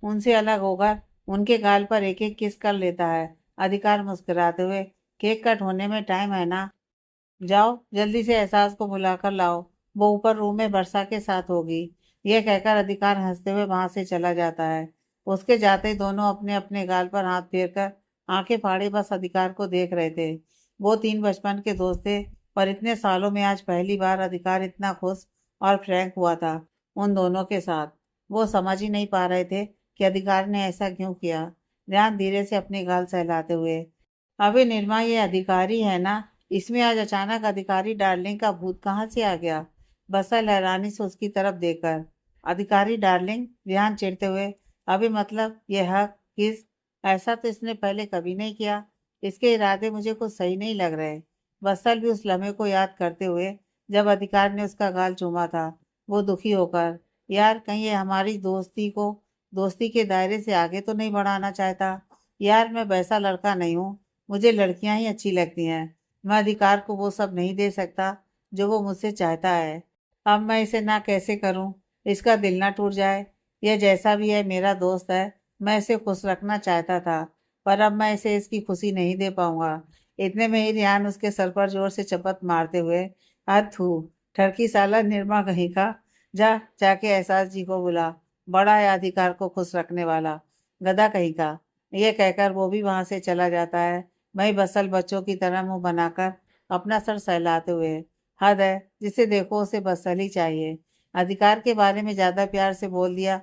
उनसे अलग होकर उनके गाल पर एक एक किस कर लेता है। अधिकार मुस्कुराते हुए, केक कट होने में टाइम है ना, जाओ जल्दी से एहसास को बुलाकर लाओ, वो ऊपर रूम में वर्षा के साथ होगी। यह कहकर अधिकार हंसते हुए वहां से चला जाता है। उसके जाते ही दोनों अपने अपने गाल पर हाथ फेर कर आंखें फाड़े बस अधिकार को देख रहे थे। वो तीन बचपन के दोस्त थे, पर इतने सालों में आज पहली बार अधिकार इतना खुश और फ्रैंक हुआ था उन दोनों के साथ। वो समझ ही नहीं पा रहे थे कि अधिकार ने ऐसा क्यों किया। ध्यान धीरे से अपनी गाल सहलाते हुए, अबे निर्मा, ये अधिकारी है ना, इसमें आज अचानक अधिकारी डार्लिंग का भूत कहाँ से आ गया? बसल हैरानी से उसकी तरफ देखकर, अधिकारी डार्लिंग, रिहान चिढ़ते हुए, अभी मतलब ये हक किस, ऐसा तो इसने पहले कभी नहीं किया, इसके इरादे मुझे कुछ सही नहीं लग रहे। बसल भी उस लम्हे को याद करते हुए जब अधिकार ने उसका गाल चूमा था, वो दुखी होकर, यार कहीं ये हमारी दोस्ती के दायरे से आगे तो नहीं बढ़ाना चाहता। यार मैं वैसा लड़का नहीं हूँ, मुझे लड़कियां ही अच्छी लगती हैं। मैं अधिकार को वो सब नहीं दे सकता जो वो मुझसे चाहता है। अब मैं इसे ना कैसे करूं, इसका दिल ना टूट जाए। यह जैसा भी है मेरा दोस्त है, मैं इसे खुश रखना चाहता था, पर अब मैं इसे इसकी खुशी नहीं दे पाऊंगा। इतने में ही रियान उसके सर पर जोर से चपत मारते हुए, अथू, ठरकी साला निर्मा कहीं का, जा जाके एहसास जी को बुला, बड़ा है अधिकार को खुश रखने वाला, गधा कहीं का। यह कहकर वो भी वहां से चला जाता है। वही बसल बच्चों की तरह मुंह बनाकर अपना सर सहलाते हुए, हद है, जिसे देखो उसे बसल ही चाहिए। अधिकार के बारे में ज्यादा प्यार से बोल दिया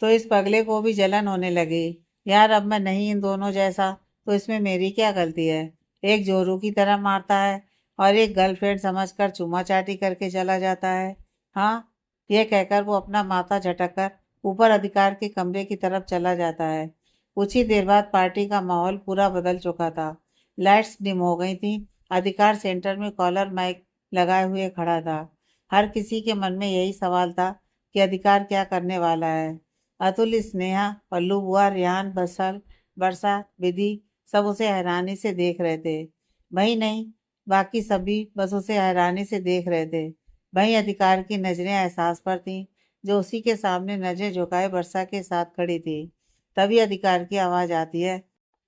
तो इस पगले को भी जलन होने लगी। यार अब मैं नहीं इन दोनों जैसा, तो इसमें मेरी क्या गलती है? एक जोरू की तरह मारता है और एक गर्लफ्रेंड समझकर चूमा चाटी करके चला जाता है। हाँ, यह कहकर वो अपना माथा झटक कर ऊपर अधिकार के कमरे की तरफ चला जाता है। कुछ ही देर बाद पार्टी का माहौल पूरा बदल चुका था। लाइट्स डिम हो गई थी अधिकार सेंटर में कॉलर माइक लगाए हुए खड़ा था। हर किसी के मन में यही सवाल था कि अधिकार क्या करने वाला है। अतुल, स्नेहा, पल्लू बुआ, रेहान, बसल, वर्षा, विधि सब उसे हैरानी से देख रहे थे। वही नहीं, बाकी सभी बस उसे हैरानी से देख रहे थे। वहीं अधिकार की नजरें एहसास पर थीं, जो उसी के सामने नजरें झुकाए वर्षा के साथ खड़ी थी। तभी अधिकार की आवाज आती है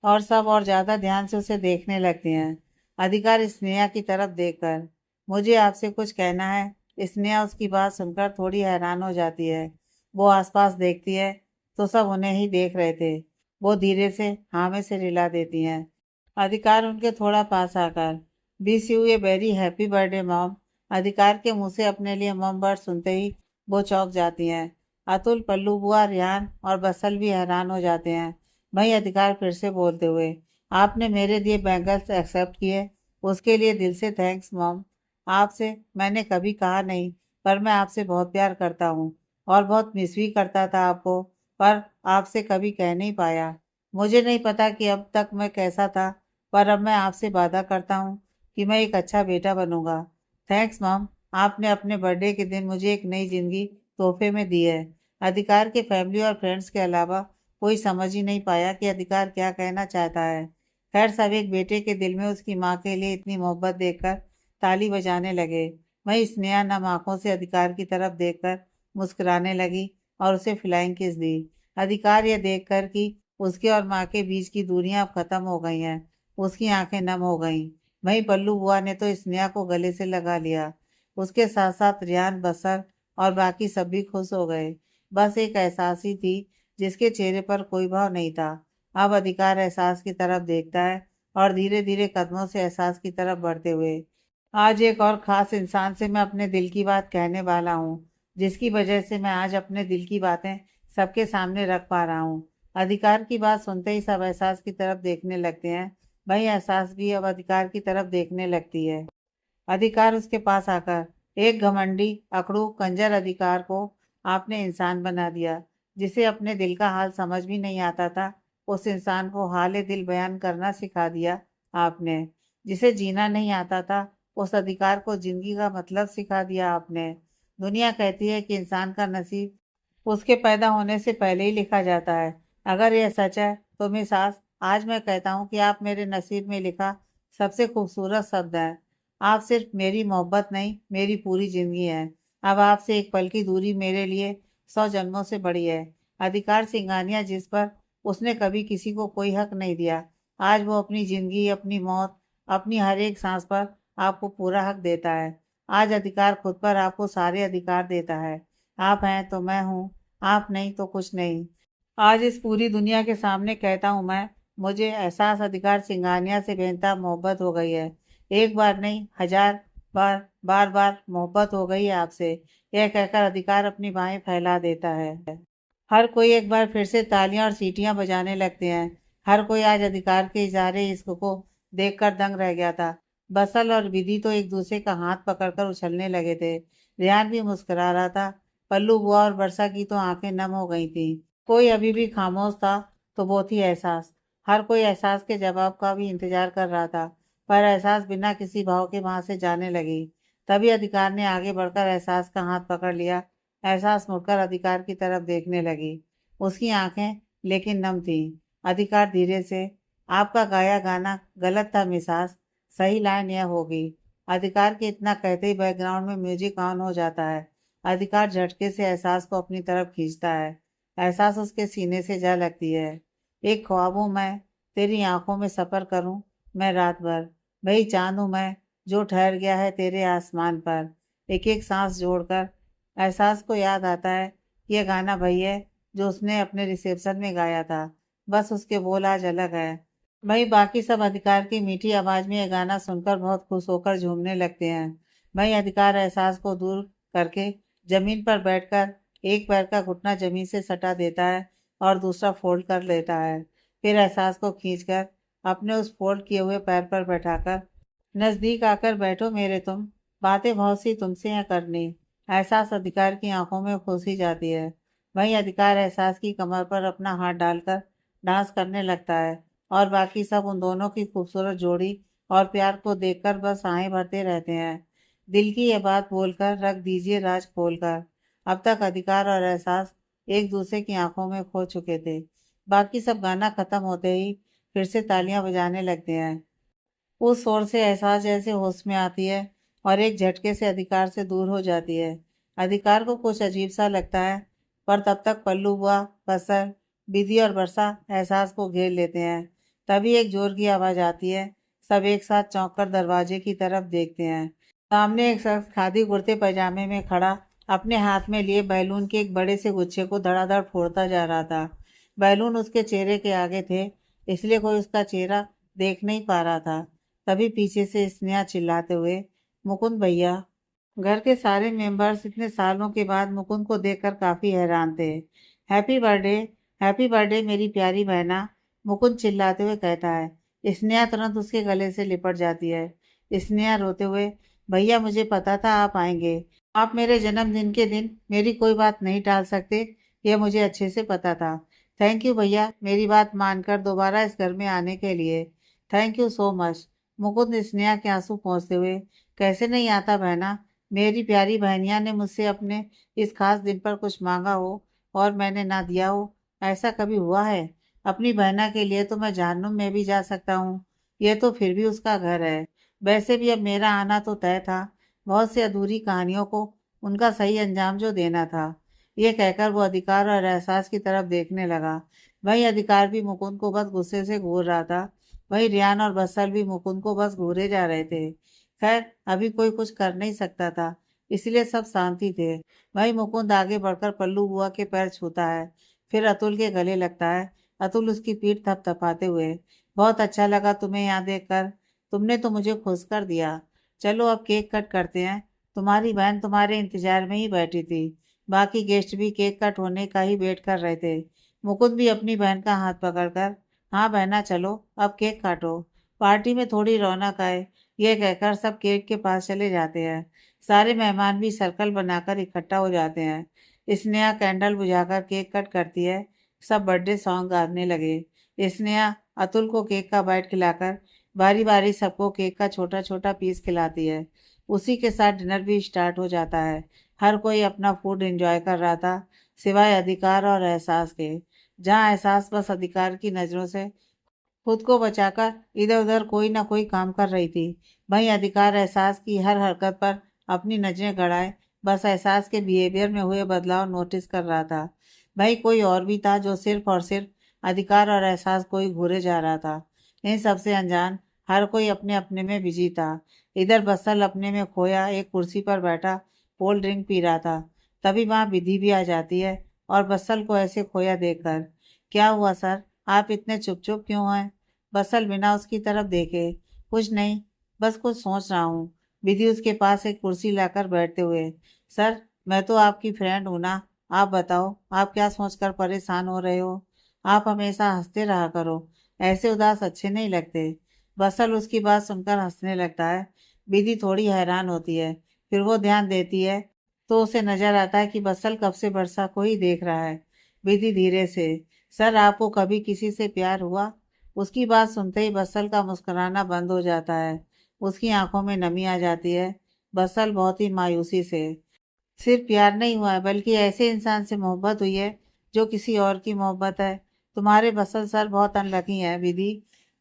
और सब और ज्यादा ध्यान से उसे देखने लगते हैं। अधिकार स्नेहा की तरफ देखकर, मुझे आपसे कुछ कहना है। स्नेहा उसकी बात सुनकर थोड़ी हैरान हो जाती है। वो आसपास देखती है तो सब उन्हें ही देख रहे थे। वो धीरे से हाँ में से रिला देती हैं। अधिकार उनके थोड़ा पास आकर, wish U a very happy birthday mom. अधिकार के मुंह से अपने लिए मॉम वर्ड सुनते ही वो चौंक जाती हैं। अतुल, पल्लू बुआ, रेहान और बसल भी हैरान हो जाते हैं। वहीं अधिकार फिर से बोलते हुए, आपने मेरे दिए बैंगल्स एक्सेप्ट किए, उसके लिए दिल से थैंक्स मॉम। आपसे मैंने कभी कहा नहीं, पर मैं आपसे बहुत प्यार करता हूँ और बहुत मिस भी करता था आपको, पर आपसे कभी कह नहीं पाया। मुझे नहीं पता कि अब तक मैं कैसा था, पर अब मैं आपसे वादा करता हूँ कि मैं एक अच्छा बेटा बनूंगा। थैंक्स मॉम, आपने अपने बर्थडे के दिन मुझे एक नई जिंदगी तोहफे में दी है। अधिकार के फैमिली और फ्रेंड्स के अलावा कोई समझ ही नहीं पाया कि अधिकार क्या कहना चाहता है। खैर, सब एक बेटे के दिल में उसकी माँ के लिए इतनी मोहब्बत देखकर ताली बजाने लगे। वहीं स्नेहा नम आंखों से अधिकार की तरफ देखकर मुस्कुराने लगी और उसे फ्लाइंग किस दी। अधिकार यह देखकर कि उसके और माँ के बीच की दूरियां अब खत्म हो गई हैं, उसकी आंखें नम हो गईं। वहीं पल्लू बुआ ने तो स्नेहा को गले से लगा लिया। उसके साथ साथ रियान, बसर और बाकी सब भी खुश हो गए। बस एक एहसास ही थी, जिसके चेहरे पर कोई भाव नहीं था। अब अधिकार एहसास की तरफ देखता है और धीरे धीरे कदमों से एहसास की तरफ बढ़ते हुए, आज एक और खास इंसान से मैं अपने दिल की बात कहने वाला हूँ, जिसकी वजह से मैं आज अपने दिल की बातें सबके सामने रख पा रहा हूँ। अधिकार की बात सुनते ही सब एहसास की तरफ देखने लगते हैं। वही एहसास भी अब अधिकार की तरफ देखने लगती है। अधिकार उसके पास आकर, एक घमंडी, अकड़ू, कंजर अधिकार को आपने इंसान बना दिया, जिसे अपने दिल का हाल समझ भी नहीं आता था। उस इंसान को हाल दिल बयान करना सिखा दिया आपने। जिसे जीना नहीं आता था, उस अधिकार को जिंदगी का मतलब सिखा दिया आपने। दुनिया कहती है कि इंसान का नसीब उसके पैदा होने से पहले ही लिखा जाता है। अगर यह सच है तो मिस सास, आज मैं कहता हूँ कि आप मेरे नसीब में लिखा सबसे खूबसूरत शब्द है। आप सिर्फ मेरी मोहब्बत नहीं, मेरी पूरी जिंदगी है। अब आपसे एक पल की दूरी मेरे लिए 100 जन्मों से बड़ी है। अधिकार सिंघानिया, जिस पर उसने कभी किसी को कोई हक नहीं दिया, आज वो अपनी जिंदगी, अपनी मौत, अपनी हर एक सांस पर आपको पूरा हक देता है। आज अधिकार खुद पर आपको सारे अधिकार देता है। आप हैं तो मैं हूँ, आप नहीं तो कुछ नहीं। आज इस पूरी दुनिया के सामने कहता हूँ मैं, मुझे एहसास अधिकार सिंघानिया से बेनता मोहब्बत हो गई है। एक बार नहीं, 1000 बार, बार बार मोहब्बत हो गई है आपसे। यह कहकर अधिकार अपनी बाहें फैला देता है। हर कोई एक बार फिर से तालियां और सीटियां बजाने लगते हैं। हर कोई आज अधिकार के इजहारे इश्क को देखकर दंग रह गया था। बसल और विधि तो एक दूसरे का हाथ पकड़कर उछलने लगे थे। रेहान भी मुस्कुरा रहा था। पल्लू बुआ और वर्षा की तो आंखें नम हो गई थी। कोई अभी भी खामोश था तो वो थी एहसास। हर कोई एहसास के जवाब का भी इंतजार कर रहा था, पर एहसास बिना किसी भाव के वहां से जाने लगी। तभी अधिकार ने आगे बढ़कर एहसास का हाथ पकड़ लिया। एहसास मुड़कर अधिकार की तरफ देखने लगी। उसकी आंखें लेकिन नम थीं। अधिकार धीरे से, आपका गाया गाना गलत था मिसास, सही लाइन यह होगी। अधिकार के इतना कहते ही बैकग्राउंड में म्यूजिक ऑन हो जाता है। अधिकार झटके से एहसास को अपनी तरफ खींचता है। एहसास उसके सीने से जा लगती है। एक ख्वाब हूँ मैं, तेरी आंखों में सफर करूं मैं रात भर। वही चांद हूं मैं, जो ठहर गया है तेरे आसमान पर। एक एक सांस जोड़कर एहसास को याद आता है कि यह गाना वही है जो उसने अपने रिसेप्शन में गाया था। बस उसके बोल आज अलग है। वहीं बाकी सब अधिकार की मीठी आवाज में यह गाना सुनकर बहुत खुश होकर झूमने लगते हैं। वहीं अधिकार एहसास को दूर करके जमीन पर बैठकर एक पैर का घुटना जमीन से सटा देता है और दूसरा फोल्ड कर लेता है। फिर एहसास को खींचकर अपने उस फोल्ड किए हुए पैर पर बैठाकर, नजदीक आकर बैठो मेरे तुम, बातें बहुत सी तुमसे हैं करनी। एहसास अधिकार की आंखों में खुशी जाती है। वहीं अधिकार एहसास की कमर पर अपना हाथ डालकर डांस करने लगता है और बाकी सब उन दोनों की खूबसूरत जोड़ी और प्यार को देखकर बस आए भरते रहते हैं। दिल की ये बात बोलकर रख दीजिए राज खोलकर। अब तक अधिकार और एहसास एक दूसरे की आंखों में खो चुके थे। बाकी सब गाना खत्म होते ही फिर से तालियां बजाने लगते हैं। उस शोर से एहसास जैसे होश में आती है और एक झटके से अधिकार से दूर हो जाती है। अधिकार को कुछ अजीब सा लगता है, पर तब तक पल्लू बुआ, बसर, विधि और बरसा एहसास को घेर लेते हैं। तभी एक जोर की आवाज़ आती है। सब एक साथ चौंक कर दरवाजे की तरफ देखते हैं। सामने एक शख्स खादी कुर्ते पैजामे में खड़ा अपने हाथ में लिए बैलून के एक बड़े से गुच्छे को धड़ाधड़ फोड़ता जा रहा था। बैलून उसके चेहरे के आगे थे, इसलिए कोई उसका चेहरा देख नहीं पा रहा था। तभी पीछे से स्नेहा चिल्लाते हुए, मुकुंद भैया। घर के सारे मेंबर्स इतने सालों के बाद मुकुंद को देखकर काफी हैरान थे। हैप्पी बर्थडे, हैप्पी बर्थडे मेरी प्यारी बहना, मुकुंद चिल्लाते हुए कहता है। स्नेहा तुरंत उसके गले से लिपट जाती है। स्नेहा रोते हुए, भैया मुझे पता था आप आएंगे। आप मेरे जन्मदिन के दिन मेरी कोई बात नहीं टाल सकते, यह मुझे अच्छे से पता था। थैंक यू भैया मेरी बात मानकर दोबारा इस घर में आने के लिए। Thank you so much. Mukund Sneha के आंसू पोंछते हुए, कैसे नहीं आता बहना। मेरी प्यारी बहनिया ने मुझसे अपने इस खास दिन पर कुछ मांगा हो और मैंने ना दिया हो, ऐसा कभी हुआ है। अपनी बहना के लिए तो मैं जहन्नुम में भी जा सकता हूँ, यह तो फिर भी उसका घर है। वैसे भी अब मेरा आना तो तय था, बहुत सी अधूरी कहानियों को उनका सही अंजाम जो देना था। ये कहकर वो अधिकार और एहसास की तरफ देखने लगा। वही अधिकार भी मुकुंद को बस गुस्से से घूर रहा था। वही रियान और बसर भी मुकुंद को बस घूरे जा रहे थे। खैर अभी कोई कुछ कर नहीं सकता था, इसलिए सब शांति थे। वही मुकुंद आगे बढ़कर पल्लू बुआ के पैर छूता है, फिर अतुल के गले लगता है। अतुल उसकी पीठ थपथपाते हुए, बहुत अच्छा लगा तुम्हें यहाँ देखकर, तुमने तो मुझे खुश कर दिया। चलो अब केक कट करते हैं। तुम्हारी बहन तुम्हारे इंतजार में ही बैठी थी। बाकी गेस्ट भी केक कट होने का ही वेट कर रहे थे। मुकुंद भी अपनी बहन का हाथ पकड़कर, हाँ बहना चलो अब केक काटो, पार्टी में थोड़ी रौनक आए, यह कहकर सब केक के पास चले जाते हैं। सारे मेहमान भी सर्कल बनाकर इकट्ठा हो जाते हैं। स्नेहा कैंडल बुझाकर केक कट करती है। सब बर्थडे सॉन्ग गाने लगे। स्नेहा अतुल को केक का बाइट खिलाकर बारी बारी सबको केक का छोटा छोटा पीस खिलाती है। उसी के साथ डिनर भी स्टार्ट हो जाता है। हर कोई अपना फूड एंजॉय कर रहा था, सिवाय अधिकार और एहसास के। जहाँ एहसास बस अधिकार की नज़रों से खुद को बचाकर इधर उधर कोई ना कोई काम कर रही थी। वहीं अधिकार एहसास की हर हरकत पर अपनी नजरें गड़ाए बस एहसास के बिहेवियर में हुए बदलाव नोटिस कर रहा था। भाई कोई और भी था जो सिर्फ और सिर्फ अधिकार और एहसास को ही घूरे जा रहा था। इन सबसे अनजान हर कोई अपने अपने में बिजी था। इधर बसल अपने में खोया एक कुर्सी पर बैठा कोल्ड ड्रिंक पी रहा था। तभी वहां विधि भी आ जाती है और बसल को ऐसे खोया देखकर, क्या हुआ सर, आप इतने चुप चुप क्यों हैं। बसल बिना उसकी तरफ देखे, कुछ नहीं, बस कुछ सोच रहा हूँ। विधि उसके पास एक कुर्सी लाकर बैठते हुए, सर मैं तो आपकी फ्रेंड हूँ ना, आप बताओ आप क्या सोचकर परेशान हो रहे हो। आप हमेशा हंसते रहा करो, ऐसे उदास अच्छे नहीं लगते। बसल उसकी बात सुनकर हंसने लगता है। विधि थोड़ी हैरान होती है, फिर वो ध्यान देती है तो उसे नजर आता है कि बसल कब से वर्षा को ही देख रहा है। विधि धीरे से, सर आपको कभी किसी से प्यार हुआ। उसकी बात सुनते ही बसल का मुस्कुराना बंद हो जाता है। उसकी आंखों में नमी आ जाती है। बसल बहुत ही मायूसी से, सिर्फ प्यार नहीं हुआ है बल्कि ऐसे इंसान से मोहब्बत हुई है जो किसी और की मोहब्बत है। तुम्हारे बसल सर बहुत अनलकी है विधि।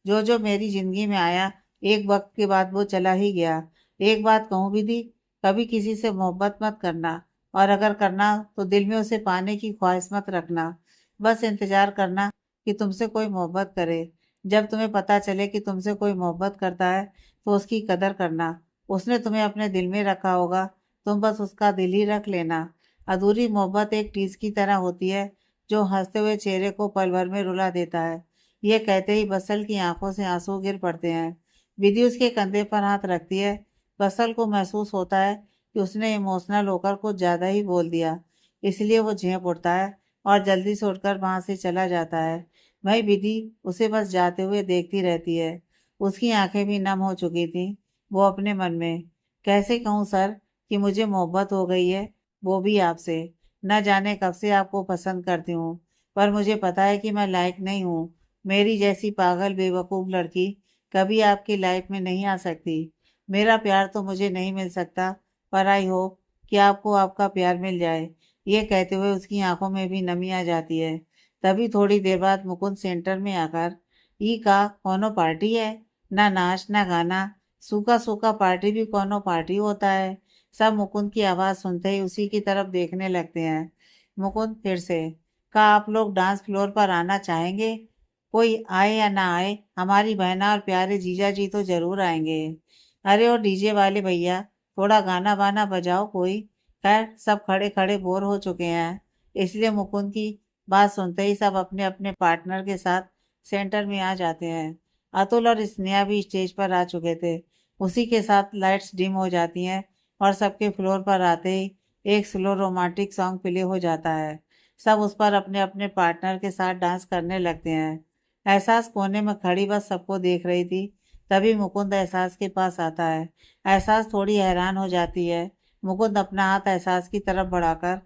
जो जो मेरी जिंदगी में आया एक वक्त के बाद वो चला ही गया। एक बात कहूँ विधि, कभी किसी से मोहब्बत मत करना, और अगर करना तो दिल में उसे पाने की ख्वाहिश मत रखना। बस इंतजार करना कि तुमसे कोई मोहब्बत करे। जब तुम्हें पता चले कि तुमसे कोई मोहब्बत करता है तो उसकी कदर करना। उसने तुम्हें अपने दिल में रखा होगा, तुम बस उसका दिल ही रख लेना। अधूरी मोहब्बत एक टीज की तरह होती है जो हंसते हुए चेहरे को पल भर में रुला देता है। ये कहते ही बसल की आंखों से आंसू गिर पड़ते हैं। विधि उसके कंधे पर हाथ रखती है। बसल को महसूस होता है कि उसने इमोशनल होकर कुछ ज्यादा ही बोल दिया, इसलिए वो झेंप उठता है और जल्दी से उठकर वहां से चला जाता है। वही विधि उसे बस जाते हुए देखती रहती है। उसकी आंखें भी नम हो चुकी थी। वो अपने मन में, कैसे कहूँ सर कि मुझे मोहब्बत हो गई है, वो भी आपसे। न जाने कब से आपको पसंद करती हूँ, पर मुझे पता है कि मैं लायक नहीं हूँ। मेरी जैसी पागल बेवकूफ़ लड़की कभी आपकी लाइफ में नहीं आ सकती। मेरा प्यार तो मुझे नहीं मिल सकता, पर आई होप कि आपको आपका प्यार मिल जाए। ये कहते हुए उसकी आंखों में भी नमी आ जाती है। तभी थोड़ी देर बाद मुकुंद सेंटर में आकर ई का कौनो पार्टी है, ना नाच ना गाना, सूखा सूखा पार्टी भी कौनो पार्टी होता है। सब मुकुंद की आवाज़ सुनते ही उसी की तरफ देखने लगते हैं। मुकुंद फिर से, का आप लोग डांस फ्लोर पर आना चाहेंगे? कोई आए या ना आए, हमारी बहना और प्यारे जीजा जी तो जरूर आएंगे। अरे और डीजे वाले भैया, थोड़ा गाना बाना बजाओ कोई। खैर सब खड़े खड़े बोर हो चुके हैं, इसलिए मुकुंद की बात सुनते ही सब अपने अपने पार्टनर के साथ सेंटर में आ जाते हैं। अतुल और स्नेहा भी स्टेज पर आ चुके थे। उसी के साथ लाइट्स डिम हो जाती हैं और सबके फ्लोर पर आते ही एक स्लो रोमांटिक सॉन्ग प्ले हो जाता है। सब उस पर अपने अपने पार्टनर के साथ डांस करने लगते हैं। एहसास कोने में खड़ी बस सबको देख रही थी। तभी मुकुंद एहसास के पास आता है। एहसास थोड़ी हैरान हो जाती है। मुकुंद अपना हाथ एहसास की तरफ बढ़ाकर,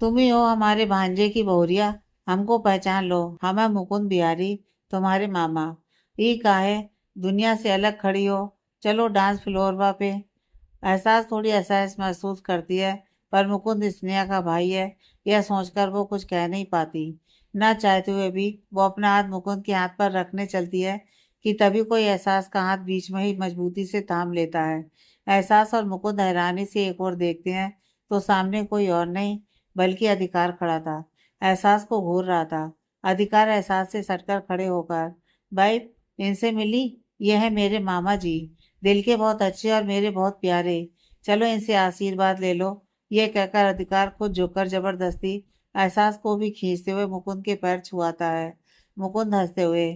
तुम ही हो हमारे भांजे की बहुरिया, हमको पहचान लो, हम है मुकुंद बिहारी, तुम्हारे मामा। ई काहे दुनिया से अलग खड़ी हो, चलो डांस फ्लोर पे। एहसास थोड़ी असहज महसूस करती है, पर मुकुंद स्नेहा का भाई है, यह सोचकर वो कुछ कह नहीं पाती। न चाहते हुए भी वो अपना हाथ मुकुंद के हाथ पर रखने चलती है कि तभी कोई एहसास का हाथ बीच में ही मजबूती से थाम लेता है। एहसास और मुकुंद हैरानी से एक और देखते हैं तो सामने कोई और नहीं बल्कि अधिकार खड़ा था। एहसास को घूर रहा था। अधिकार एहसास से सटकर खड़े होकर, भाई इनसे मिली, ये है मेरे मामा जी, दिल के बहुत अच्छे और मेरे बहुत प्यारे, चलो इनसे आशीर्वाद ले लो। ये कहकर अधिकार खुद झुककर जबरदस्ती एहसास को भी खींचते हुए मुकुंद के पैर छुआता है। मुकुंद हंसते हुए,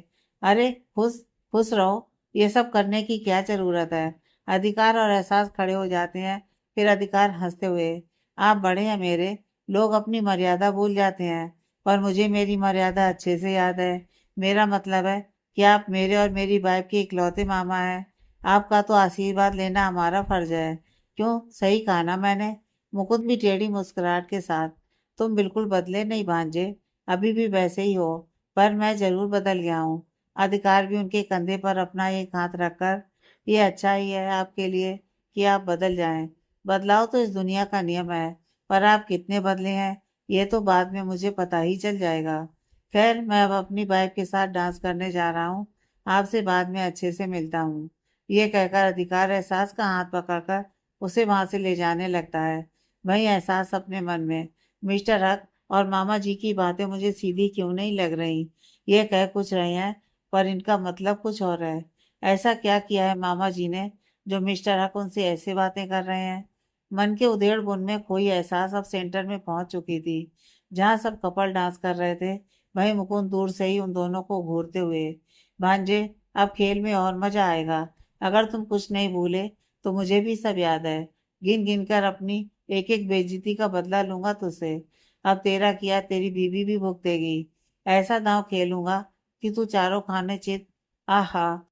अरे खुश खुश रहो, ये सब करने की क्या जरूरत है। अधिकार और एहसास खड़े हो जाते हैं। फिर अधिकार हंसते हुए, आप बड़े हैं मेरे, लोग अपनी मर्यादा भूल जाते हैं, पर मुझे मेरी मर्यादा अच्छे से याद है। मेरा मतलब है कि आप मेरे और मेरी वाइफ के इकलौते मामा हैं। आपका तो आशीर्वाद लेना हमारा फर्ज है। क्यों, सही कहा ना मैंने? मुकुंद भी टेढ़ी मुस्कुराहट के साथ, तुम बिल्कुल बदले नहीं भांजे, अभी भी वैसे ही हो, पर मैं जरूर बदल गया हूँ। अधिकार भी उनके कंधे पर अपना एक हाथ रखकर, ये अच्छा ही है आपके लिए कि आप बदल जाएं। बदलाव तो इस दुनिया का नियम है, पर आप कितने बदले हैं ये तो बाद में मुझे पता ही चल जाएगा। खैर मैं अब अपनी वाइफ के साथ डांस करने जा रहा हूँ, आपसे बाद में अच्छे से मिलता हूँ। ये कहकर अधिकार एहसास का हाथ पकड़कर उसे वहां से ले जाने लगता है। वहीं एहसास अपने मन में, मिस्टर हक और मामा जी की बातें मुझे सीधी क्यों नहीं लग रही। ये कह कुछ रहे हैं पर इनका मतलब कुछ और है। ऐसा क्या किया है मामा जी ने जो मिस्टर हक उनसे ऐसे बातें कर रहे हैं। मन के उधेड़ बुन में खोई एहसास अब सेंटर में पहुंच चुकी थी, जहां सब कपल डांस कर रहे थे। वहीं मुकुंद दूर से ही उन दोनों को घूरते हुए, भांजे अब खेल में और मजा आएगा, अगर तुम कुछ नहीं भूले तो मुझे भी सब याद है, गिन गिन कर अपनी एक एक बेइज्जती का बदला लूंगा तुझसे। अब तेरा किया तेरी बीवी भी भुगतेगी। ऐसा दांव खेलूंगा कि तू चारों खाने चित। आहा,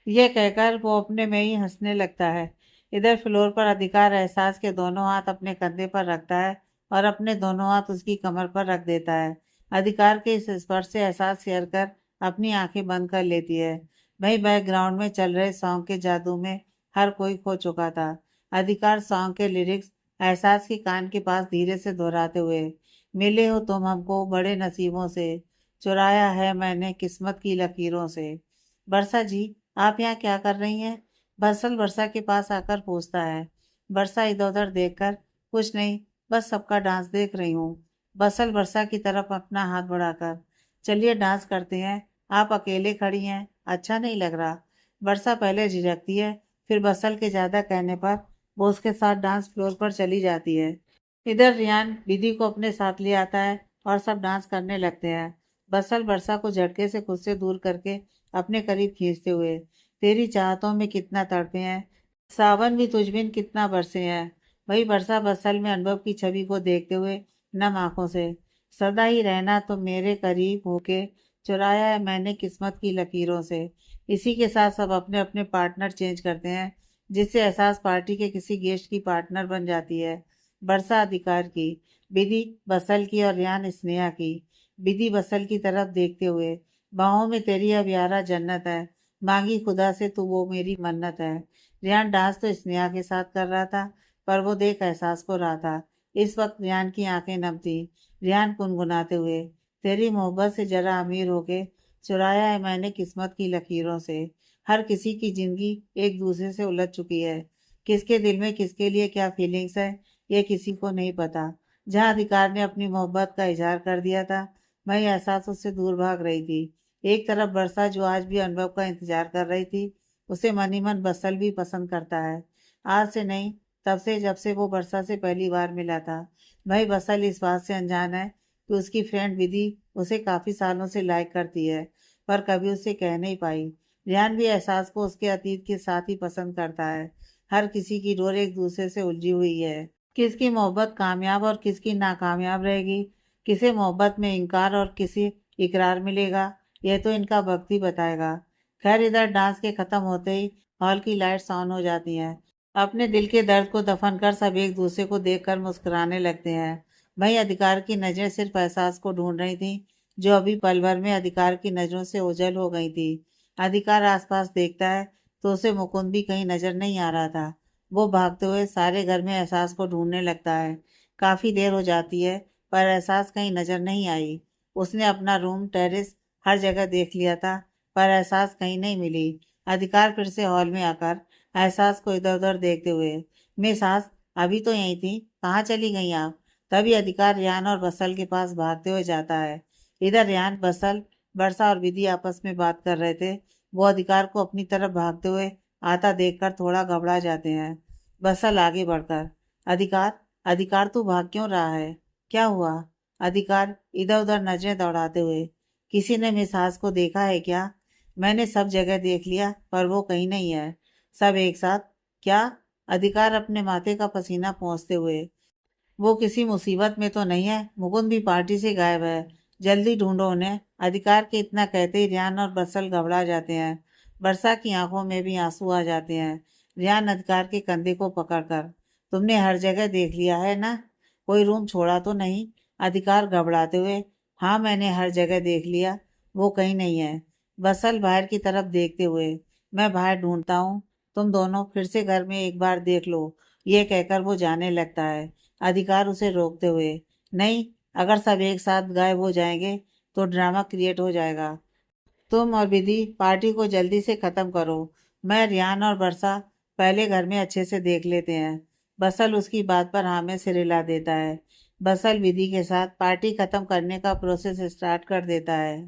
यह कहकर वो अपने में ही हंसने लगता है। इधर फ्लोर पर अधिकार एहसास के दोनों हाथ अपने कंधे पर रखता है और अपने दोनों हाथ उसकी कमर पर रख देता है। अधिकार के इस स्पर्श से एहसास शेयर कर अपनी आंखें बंद कर लेती है। वहीं बैकग्राउंड में चल रहे सॉन्ग के जादू में हर कोई खो चुका था। अधिकार सॉन्ग के लिरिक्स एहसास के कान के पास धीरे से दोहराते हुए, मिले हो तुम हमको बड़े नसीबों से, चुराया है मैंने किस्मत की लकीरों से। वर्षा जी, आप यहाँ क्या कर रही हैं? बसल वर्षा के पास आकर पूछता है। वर्षा इधर उधर देखकर, कुछ नहीं, बस सबका डांस देख रही हूँ। बसल वर्षा की तरफ अपना हाथ बढ़ाकर, चलिए डांस करते हैं, आप अकेले खड़ी हैं, अच्छा नहीं लग रहा। वर्षा पहले झिझकती है, फिर बसल के ज्यादा कहने पर वो उसके साथ डांस फ्लोर पर चली जाती है। इधर रियान विधि को अपने साथ ले आता है और सब डांस करने लगते हैं। बसल वर्षा को झटके से खुद से दूर करके अपने करीब खींचते हुए, तेरी चाहतों में कितना तड़पे हैं, सावन भी तुझ बिन कितना बरसे हैं। वही वर्षा बसल में अनुभव की छवि को देखते हुए नम आंखों से, सदा ही रहना तो मेरे करीब होके, चुराया है मैंने किस्मत की लकीरों से। इसी के साथ सब अपने अपने पार्टनर चेंज करते हैं, जिससे एहसास पार्टी के किसी गेस्ट की पार्टनर बन जाती है। वर्षा अधिकार की, विधि बसल की और रियान स्नेहा की। विधि बसल की तरफ देखते हुए, बाहों में तेरी अब यारा जन्नत है, मांगी खुदा से तू वो मेरी मन्नत है। रेहान डांस तो स्नेहा के साथ कर रहा था, पर वो देख एहसास को रहा था। इस वक्त रेहान की आंखें नम थी। रेहान गुनगुनाते हुए, तेरी मोहब्बत से जरा अमीर होके चुराया है मैंने किस्मत की लकीरों से। हर किसी की जिंदगी एक दूसरे से उलझ चुकी है। किसके दिल में किसके लिए क्या फीलिंग्स है, ये किसी को नहीं पता। जहाँ अधिकार ने अपनी मोहब्बत का इजहार कर दिया था, वहीं एहसास उससे दूर भाग रही थी। एक तरफ बरसा जो आज भी अनुभव का इंतजार कर रही थी, उसे मन ही मन बसल भी पसंद करता है। आज से नहीं, तब से जब से वो बरसा से पहली बार मिला था। भाई बसल इस बात से अनजान है कि उसकी फ्रेंड विधि उसे काफी सालों से लाइक करती है, पर कभी उसे कह नहीं पाई। रियान भी एहसास को उसके अतीत के साथ ही पसंद करता है। हर किसी की डोर एक दूसरे से उलझी हुई है। किसकी मोहब्बत कामयाब और किसकी नाकामयाब रहेगी, किसे मोहब्बत में इनकार और किसे इकरार मिलेगा, यह तो इनका वक्त ही बताएगा। खैर इधर डांस के खत्म होते ही हॉल की लाइट्स ऑन हो जाती हैं। अपने दिल के दर्द को दफन कर सब एक दूसरे को देखकर मुस्कुराने लगते हैं। वहीं अधिकार की नजरें सिर्फ एहसास को ढूंढ रही थी, जो अभी पल भर में अधिकार की नजरों से ओझल हो गई थी। अधिकार आसपास देखता है तो उसे मुकुंद भी कहीं नजर नहीं आ रहा था। वो भागते हुए सारे घर में एहसास को ढूंढने लगता है। काफी देर हो जाती है, पर एहसास कहीं नजर नहीं आई। उसने अपना रूम, टेरेस, हर जगह देख लिया था, पर एहसास कहीं नहीं मिली। अधिकार फिर से हॉल में आकर एहसास को इधर उधर देखते हुए, मिस सास, अभी तो यहीं थी, कहाँ चली गई आप? तभी अधिकार रेहान और बसल के पास भागते हुए जाता है। इधर रेहान, बसल, वर्षा और विधि आपस में बात कर रहे थे। वो अधिकार को अपनी तरफ भागते हुए आता देखकर थोड़ा घबरा जाते हैं। बसल आगे बढ़कर, अधिकार, अधिकार तू भाग क्यों रहा है? क्या हुआ? अधिकार इधर उधर नजरें दौड़ाते हुए, किसी ने मिस हास को देखा है क्या? मैंने सब जगह देख लिया, पर वो कहीं नहीं है। सब एक साथ? क्या? अधिकार अपने माथे का पसीना पोंछते हुए, वो किसी मुसीबत में तो नहीं है? मुकुंद भी पार्टी से गायब है, जल्दी ढूंढो उन्हें। अधिकार के इतना कहते ही रियान और बसल घबरा जाते हैं। वर्षा की आंखों में भी आंसू आ जाते हैं। रियान अधिकार के कंधे को पकड़कर, तुमने हर जगह देख लिया है ना? कोई रूम छोड़ा तो नहीं? अधिकार घबराते हुए, हाँ मैंने हर जगह देख लिया, वो कहीं नहीं है। बसल बाहर की तरफ देखते हुए, मैं बाहर ढूंढता हूँ, तुम दोनों फिर से घर में एक बार देख लो, ये कहकर वो जाने लगता है। अधिकार उसे रोकते हुए, नहीं, अगर सब एक साथ गायब हो जाएंगे तो ड्रामा क्रिएट हो जाएगा। तुम और विधि पार्टी को जल्दी से खत्म करो। मैं, रियान और बरसा पहले घर में अच्छे से देख लेते हैं। बसल उसकी बात पर हाँ में सिर हिला देता है। बसल विधि के साथ पार्टी खत्म करने का प्रोसेस स्टार्ट कर देता है।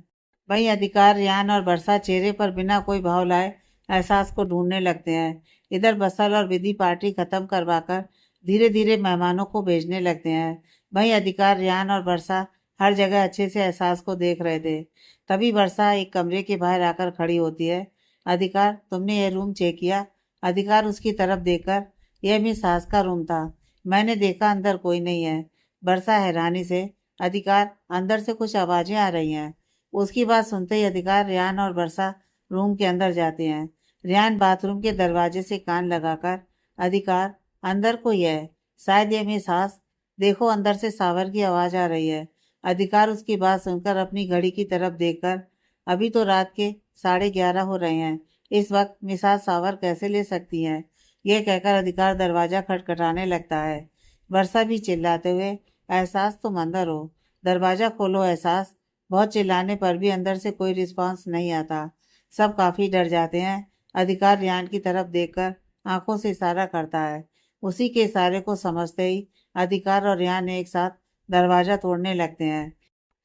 वहीं अधिकार, रियान और बरसा चेहरे पर बिना कोई भाव लाए एहसास को ढूंढने लगते हैं। इधर बसल और विधि पार्टी खत्म करवाकर धीरे धीरे मेहमानों को भेजने लगते हैं। वहीं अधिकार, रियान और बरसा हर जगह अच्छे से एहसास को देख रहे थे। तभी वर्षा एक कमरे के बाहर आकर खड़ी होती है। अधिकार, तुमने यह रूम चेक किया? अधिकार उसकी तरफ देखकर, यह मिस सास का रूम था, मैंने देखा अंदर कोई नहीं है। वर्षा हैरानी से, अधिकार, अंदर से कुछ आवाजें आ रही हैं। उसकी बात सुनते ही अधिकार, रेहान और वर्षा रूम के अंदर जाते हैं। रेहान बाथरूम के दरवाजे से कान लगाकर, अधिकार, अंदर कोई है, शायद ये मिस सास, देखो अंदर से सावर की आवाज आ रही है। अधिकार उसकी बात सुनकर अपनी घड़ी की तरफ देखकर, अभी तो रात के 11:30 हो रहे हैं, इस वक्त मिसाज सावर कैसे ले सकती हैं? यह कहकर अधिकार दरवाजा खटखटाने लगता है। वर्षा भी चिल्लाते हुए, एहसास तुम अंदर हो, दरवाजा खोलो एहसास। बहुत चिल्लाने पर भी अंदर से कोई रिस्पांस नहीं आता। सब काफी डर जाते हैं। अधिकार रियान की तरफ देखकर आंखों से इशारा करता है। उसी के इशारे को समझते ही अधिकार और रियान एक साथ दरवाजा तोड़ने लगते हैं।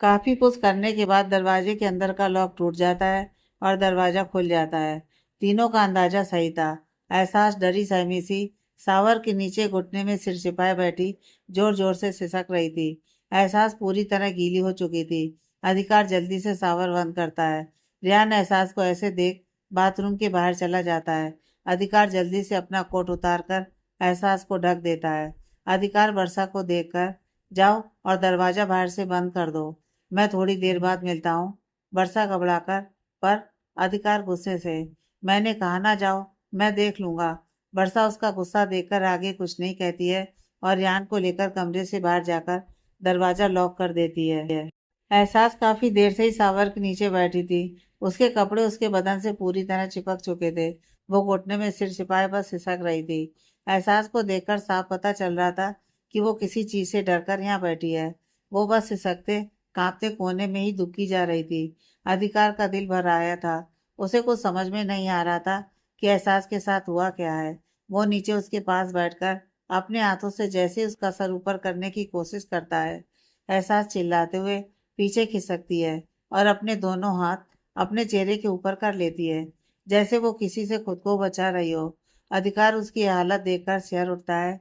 काफी पुश करने के बाद दरवाजे के अंदर का लॉक टूट जाता है और दरवाजा खुल जाता है। तीनों का अंदाजा सही था। एहसास डरी सहमी सी सावर के नीचे घुटने में सिर छिपाए बैठी जोर जोर से सिसक रही थी। एहसास पूरी तरह गीली हो चुकी थी। अधिकार जल्दी से सावर बंद करता है। रियान एहसास को ऐसे देख बाथरूम के बाहर चला जाता है। अधिकार जल्दी से अपना कोट उतार कर एहसास को ढक देता है। अधिकार वर्षा को देखकर, जाओ और दरवाजा बाहर से बंद कर दो, मैं थोड़ी देर बाद मिलता हूँ। वर्षा घबराकर, पर अधिकार गुस्से से, मैंने कहा ना जाओ, मैं देख लूंगा। वर्षा उसका गुस्सा देखकर आगे कुछ नहीं कहती है और रियान को लेकर कमरे से बाहर जाकर दरवाजा लॉक कर देती है। एहसास काफी देर से ही सावर के नीचे बैठी थी। उसके कपड़े उसके बदन से पूरी तरह चिपक चुके थे। वो घुटने में सिर छिपाए बस सिसक रही थी। एहसास को देखकर साफ पता चल रहा था कि वो किसी चीज से डरकर यहाँ बैठी है। वो बस सिसकते कांपते कोने में ही दुबकी जा रही थी। अधिकार का दिल भर आया था। उसे कुछ समझ में नहीं आ रहा था कि एहसास के साथ हुआ क्या है। वो नीचे उसके पास बैठकर अपने हाथों से जैसे उसका सर ऊपर करने की कोशिश करता है। एहसास चिल्लाते हुए पीछे खिसकती है और अपने दोनों हाथ अपने चेहरे के ऊपर कर लेती है, जैसे वो किसी से खुद को बचा रही हो। अधिकार उसकी हालत देखकर सिर उठता है।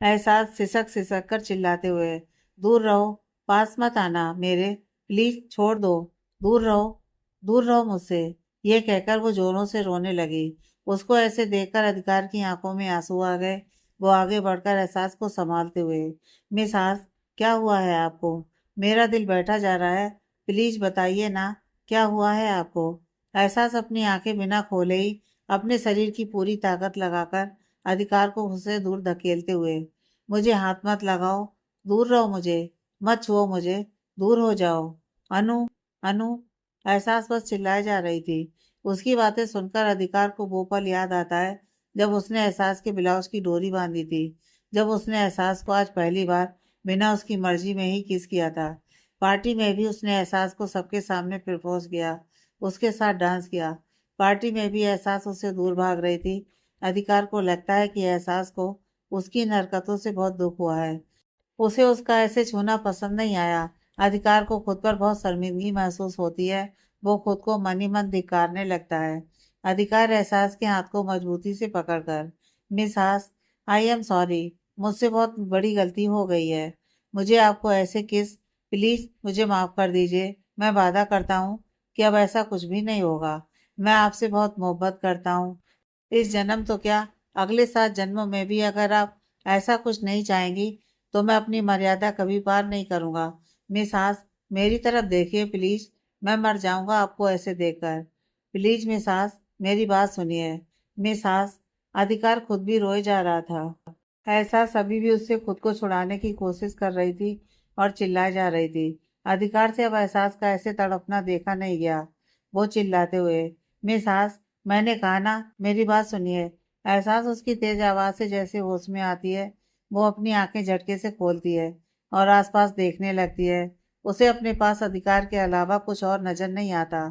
एहसास सिसक सिसक कर चिल्लाते हुए, दूर रहो, पास मत आना मेरे, प्लीज छोड़ दो, दूर रहो, दूर रहो मुझसे। ये कहकर वो जोरों से रोने लगी। उसको ऐसे देखकर अधिकार की आंखों में आंसू आ गए। वो आगे बढ़कर एहसास को संभालते हुए, मिस हास, क्या हुआ है आपको? मेरा दिल बैठा जा रहा है, प्लीज बताइए ना, क्या हुआ है आपको? एहसास अपनी आंखें बिना खोले ही अपने शरीर की पूरी ताकत लगाकर अधिकार को उससे दूर धकेलते हुए, मुझे हाथ मत लगाओ, दूर रहो मुझे, मत छुओ मुझे, दूर हो जाओ। अनु, अनु, एहसास बस चिल्लाए जा रही थी। उसकी बातें सुनकर अधिकार को वो पल याद आता है जब उसने एहसास के ब्लाउज की डोरी बांधी थी, जब उसने एहसास को आज पहली बार बिना उसकी मर्जी में ही किस किया था। पार्टी में भी उसने एहसास को सबके सामने प्रपोज किया, उसके साथ डांस किया। पार्टी में भी एहसास उससे दूर भाग रही थी। अधिकार को लगता है कि एहसास को उसकी इन हरकतों से बहुत दुख हुआ है। उसे उसका ऐसे छूना पसंद नहीं आया। अधिकार को खुद पर बहुत शर्मिंदगी महसूस होती है। वो खुद को मन ही मन धिक्कारने लगता है। अधिकार एहसास के हाथ को मजबूती से पकड़कर, मिस हास, आई एम सॉरी, मुझसे बहुत बड़ी गलती हो गई है। मुझे आपको ऐसे किस, प्लीज मुझे माफ कर दीजिए। मैं वादा करता हूँ कि अब ऐसा कुछ भी नहीं होगा। मैं आपसे बहुत मोहब्बत करता हूँ। इस जन्म तो क्या, अगले 7 जन्मों में भी अगर आप ऐसा कुछ नहीं चाहेंगी तो मैं अपनी मर्यादा कभी पार नहीं करूंगा। मिस हास, मेरी तरफ देखिए प्लीज, मैं मर जाऊंगा आपको ऐसे देखकर। प्लीज मिस हास, मेरी बात सुनिए। मिस हास, अधिकार खुद भी रोए जा रहा था। एहसास अभी भी उससे खुद को छुड़ाने की कोशिश कर रही थी और चिल्लाए जा रही थी। अधिकार से अब एहसास का ऐसे तड़पना देखा नहीं गया। वो चिल्लाते हुए, मिस हास, मैंने कहा ना, मेरी बात सुनिए। एहसास उसकी तेज आवाज से जैसे होश में आती है। वो अपनी आंखें झटके से खोलती है और आसपास देखने लगती है। उसे अपने पास अधिकार के अलावा कुछ और नजर नहीं आता।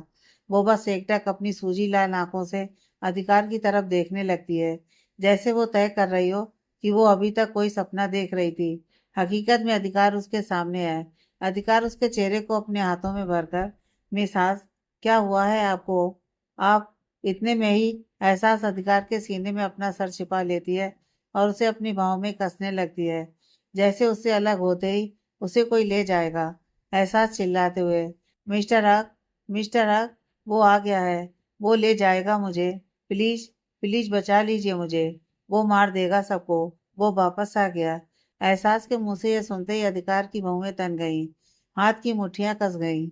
वो बस एकटक अपनी सूजी लाल आंखों से अधिकार की तरफ देखने लगती है, जैसे वो तय कर रही हो कि वो अभी तक कोई सपना देख रही थी। हकीकत में अधिकार उसके सामने है। अधिकार उसके चेहरे को अपने हाथों में भरकर, मिस हास, क्या हुआ है आपको? आप, इतने में ही एहसास अधिकार के सीने में अपना सर छिपा लेती है और उसे अपनी बाहों में कसने लगती है, जैसे उससे अलग होते ही उसे कोई ले जाएगा। एहसास चिल्लाते हुए, मिस्टर हक, मिस्टर हक, वो आ गया है, वो ले जाएगा मुझे, प्लीज, प्लीज बचा लीजिए मुझे, वो मार देगा सबको, वो वापस आ गया। एहसास के मुंह से यह सुनते ही अधिकार की भौहें तन गईं, हाथ की मुट्ठियां कस गईं।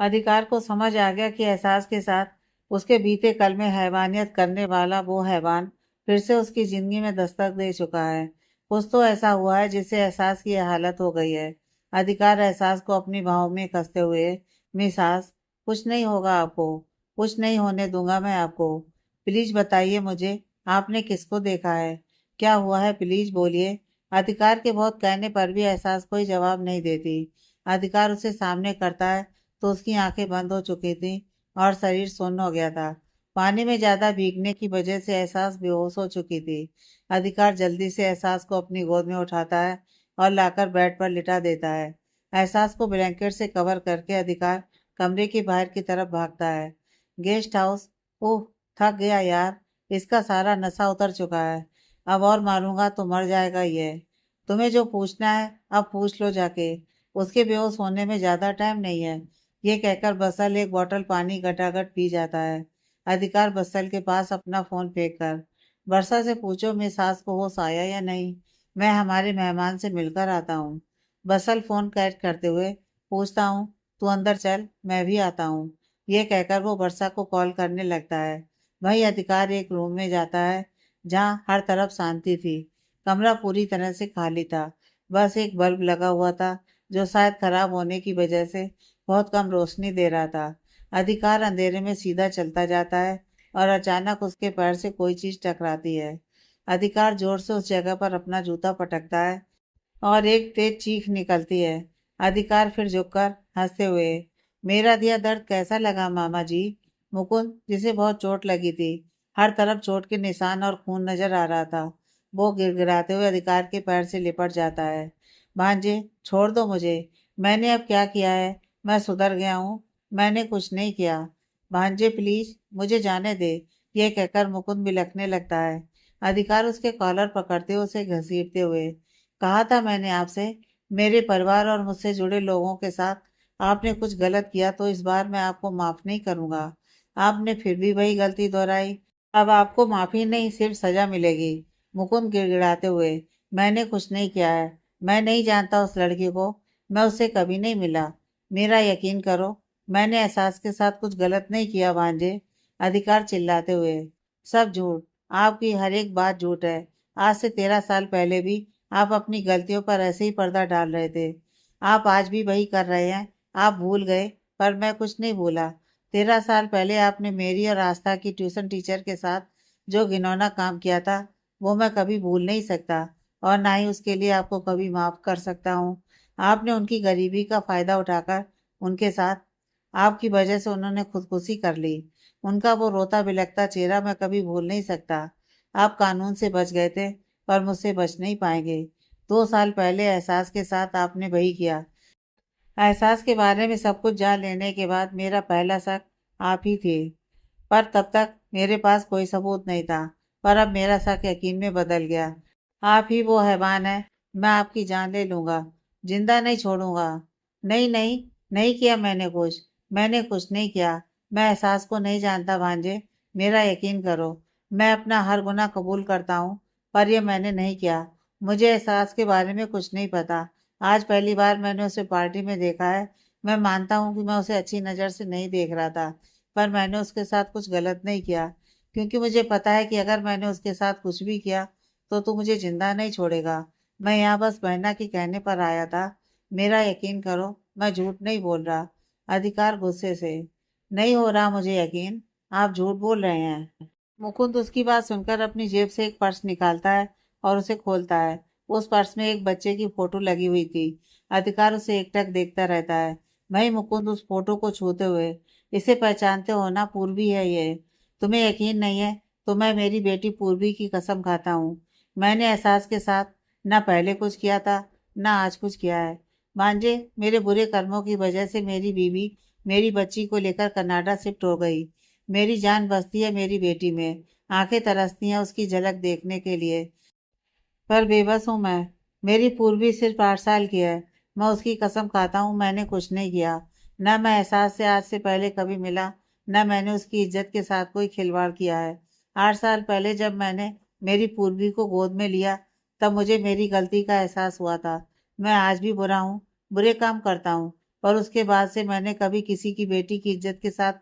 अधिकार को समझ आ गया कि एहसास के साथ उसके बीते कल में हैवानियत करने वाला वो हैवान फिर से उसकी जिंदगी में दस्तक दे चुका है। कुछ तो ऐसा हुआ है जिससे एहसास की यह हालत हो गई है। अधिकार एहसास को अपनी बाहों में कसते हुए, मिस हास, कुछ नहीं होगा आपको, कुछ नहीं होने दूंगा मैं आपको। प्लीज बताइए मुझे, आपने किसको देखा है? क्या हुआ है, प्लीज बोलिए। अधिकार के बहुत कहने पर भी एहसास कोई जवाब नहीं देती। अधिकार उसे सामने करता है तो उसकी आंखें बंद हो चुकी थी और शरीर सुन्न हो गया था। पानी में ज्यादा भीगने की वजह से एहसास बेहोश हो चुकी थी। अधिकार जल्दी से एहसास को अपनी गोद में उठाता है और लाकर बेड पर लिटा देता है। एहसास को ब्लैंकेट से कवर करके अधिकार कमरे के बाहर की तरफ भागता है। गेस्ट हाउस, ओह, थक गया यार, इसका सारा नशा उतर चुका है, अब और मारूंगा तो मर जाएगा ये। तुम्हें जो पूछना है अब पूछ लो जाके, उसके बेहोश होने में ज्यादा टाइम नहीं है। ये कहकर बसल एक बोतल पानी गटागट पी जाता है। अधिकार बसल के पास अपना फोन फेंक कर, वर्षा से पूछो मेरी सास को होश आया या नहीं, मैं हमारे मेहमान से मिलकर आता हूँ। बसल फोन कट करते हुए पूछता हूँ, तू अंदर चल, मैं भी आता हूँ। ये कहकर वो वर्षा को कॉल करने लगता है। वही अधिकार एक रूम में जाता है जहाँ हर तरफ शांति थी। कमरा पूरी तरह से खाली था। बस एक बल्ब लगा हुआ था जो शायद खराब होने की वजह से बहुत कम रोशनी दे रहा था। अधिकार अंधेरे में सीधा चलता जाता है और अचानक उसके पैर से कोई चीज टकराती है। अधिकार जोर से उस जगह पर अपना जूता पटकता है और एक तेज चीख निकलती है। अधिकार फिर झुककर हंसते हुए, मेरा दिया दर्द कैसा लगा मामा जी? मुकुंद, जिसे बहुत चोट लगी थी, हर तरफ चोट के निशान और खून नजर आ रहा था, वो गिड़गिड़ाते हुए अधिकार के पैर से लिपट जाता है। भांजे, छोड़ दो मुझे। मैंने अब क्या किया है? मैं सुधर गया हूँ। मैंने कुछ नहीं किया। भांजे प्लीज मुझे जाने दे। ये कहकर मुकुंद बिलखने लगता है। अधिकार उसके कॉलर पकड़ते हुए उसे घसीटते हुए, कहा था मैंने आपसे, मेरे परिवार और मुझसे जुड़े लोगों के साथ आपने कुछ गलत किया तो इस बार मैं आपको माफ नहीं करूंगा। आपने फिर भी वही गलती दोहराई। अब आपको माफी नहीं, सिर्फ सजा मिलेगी। मुकुंद गिड़गिड़ाते हुए, मैंने कुछ नहीं किया है। मैं नहीं जानता उस लड़की को। मैं उससे कभी नहीं मिला। मेरा यकीन करो, मैंने एहसास के साथ कुछ गलत नहीं किया भांजे। अधिकार चिल्लाते हुए, सब झूठ। आपकी हर एक बात झूठ है। आज से 13 साल पहले भी आप अपनी गलतियों पर ऐसे ही पर्दा डाल रहे थे। आप आज भी वही कर रहे हैं। आप भूल गए, पर मैं कुछ नहीं भूला। 13 साल पहले आपने मेरी और आस्था की ट्यूशन टीचर के साथ जो घिनौना काम किया था, वो मैं कभी भूल नहीं सकता और ना ही उसके लिए आपको कभी माफ कर सकता हूँ। आपने उनकी गरीबी का फायदा उठाकर उनके साथ, आपकी वजह से उन्होंने खुदकुशी कर ली। उनका वो रोता बिलखता चेहरा मैं कभी भूल नहीं सकता। आप कानून से बच गए थे, पर मुझसे बच नहीं पाएंगे। 2 साल पहले एहसास के साथ आपने वही किया। एहसास के बारे में सब कुछ जान लेने के बाद मेरा पहला शक आप ही थे, पर तब तक मेरे पास कोई सबूत नहीं था। पर अब मेरा शक यकीन में बदल गया। आप ही वो हैवान है। मैं आपकी जान ले लूंगा, जिंदा नहीं छोड़ूंगा। नहीं नहीं, नहीं किया मैंने कुछ। मैंने कुछ नहीं किया। मैं एहसास को नहीं जानता भांजे। मेरा यकीन करो। मैं अपना हर गुनाह कबूल करता हूँ, पर यह मैंने नहीं किया। मुझे एहसास के बारे में कुछ नहीं पता। आज पहली बार मैंने उसे पार्टी में देखा है। मैं मानता हूँ कि मैं उसे अच्छी नज़र से नहीं देख रहा था, पर मैंने उसके साथ कुछ गलत नहीं किया, क्योंकि मुझे पता है कि अगर मैंने उसके साथ कुछ भी किया तो तू मुझे जिंदा नहीं छोड़ेगा। मैं यहाँ बस बहना के कहने पर आया था। मेरा यकीन करो, मैं झूठ नहीं बोल रहा। अधिकार गुस्से से, नहीं हो रहा मुझे यकीन। आप झूठ बोल रहे हैं। मुकुंद उसकी बात सुनकर अपनी जेब से एक पर्स निकालता है और उसे खोलता है। उस पर्स में एक बच्चे की फोटो लगी हुई थी। अधिकार उसे एकटक देखता रहता है। वही मुकुंद उस फोटो को छूते हुए, इसे पहचानते हो ना? पूर्वी है ये। तुम्हें यकीन नहीं है तो मैं मेरी बेटी पूर्वी की कसम खाता हूँ। मैंने एहसास के साथ ना पहले कुछ किया था, ना आज कुछ किया है। भांजे, मेरे बुरे कर्मों की वजह से मेरी बीवी मेरी बच्ची को लेकर कनाडा शिफ्ट हो गई। मेरी जान बसती है मेरी बेटी में। आंखें तरसती हैं उसकी झलक देखने के लिए, पर बेबस हूँ मैं। मेरी पूर्वी सिर्फ 8 साल की है। मैं उसकी कसम खाता हूँ मैंने कुछ नहीं किया। न मैं एहसास से आज से पहले कभी मिला, न मैंने उसकी इज्जत के साथ कोई खिलवाड़ किया है। 8 साल पहले जब मैंने मेरी पूर्वी को गोद में लिया, तब मुझे मेरी गलती का एहसास हुआ था। मैं आज भी बुरा हूँ, बुरे काम करता हूँ, पर उसके बाद से मैंने कभी किसी की बेटी की इज्जत के साथ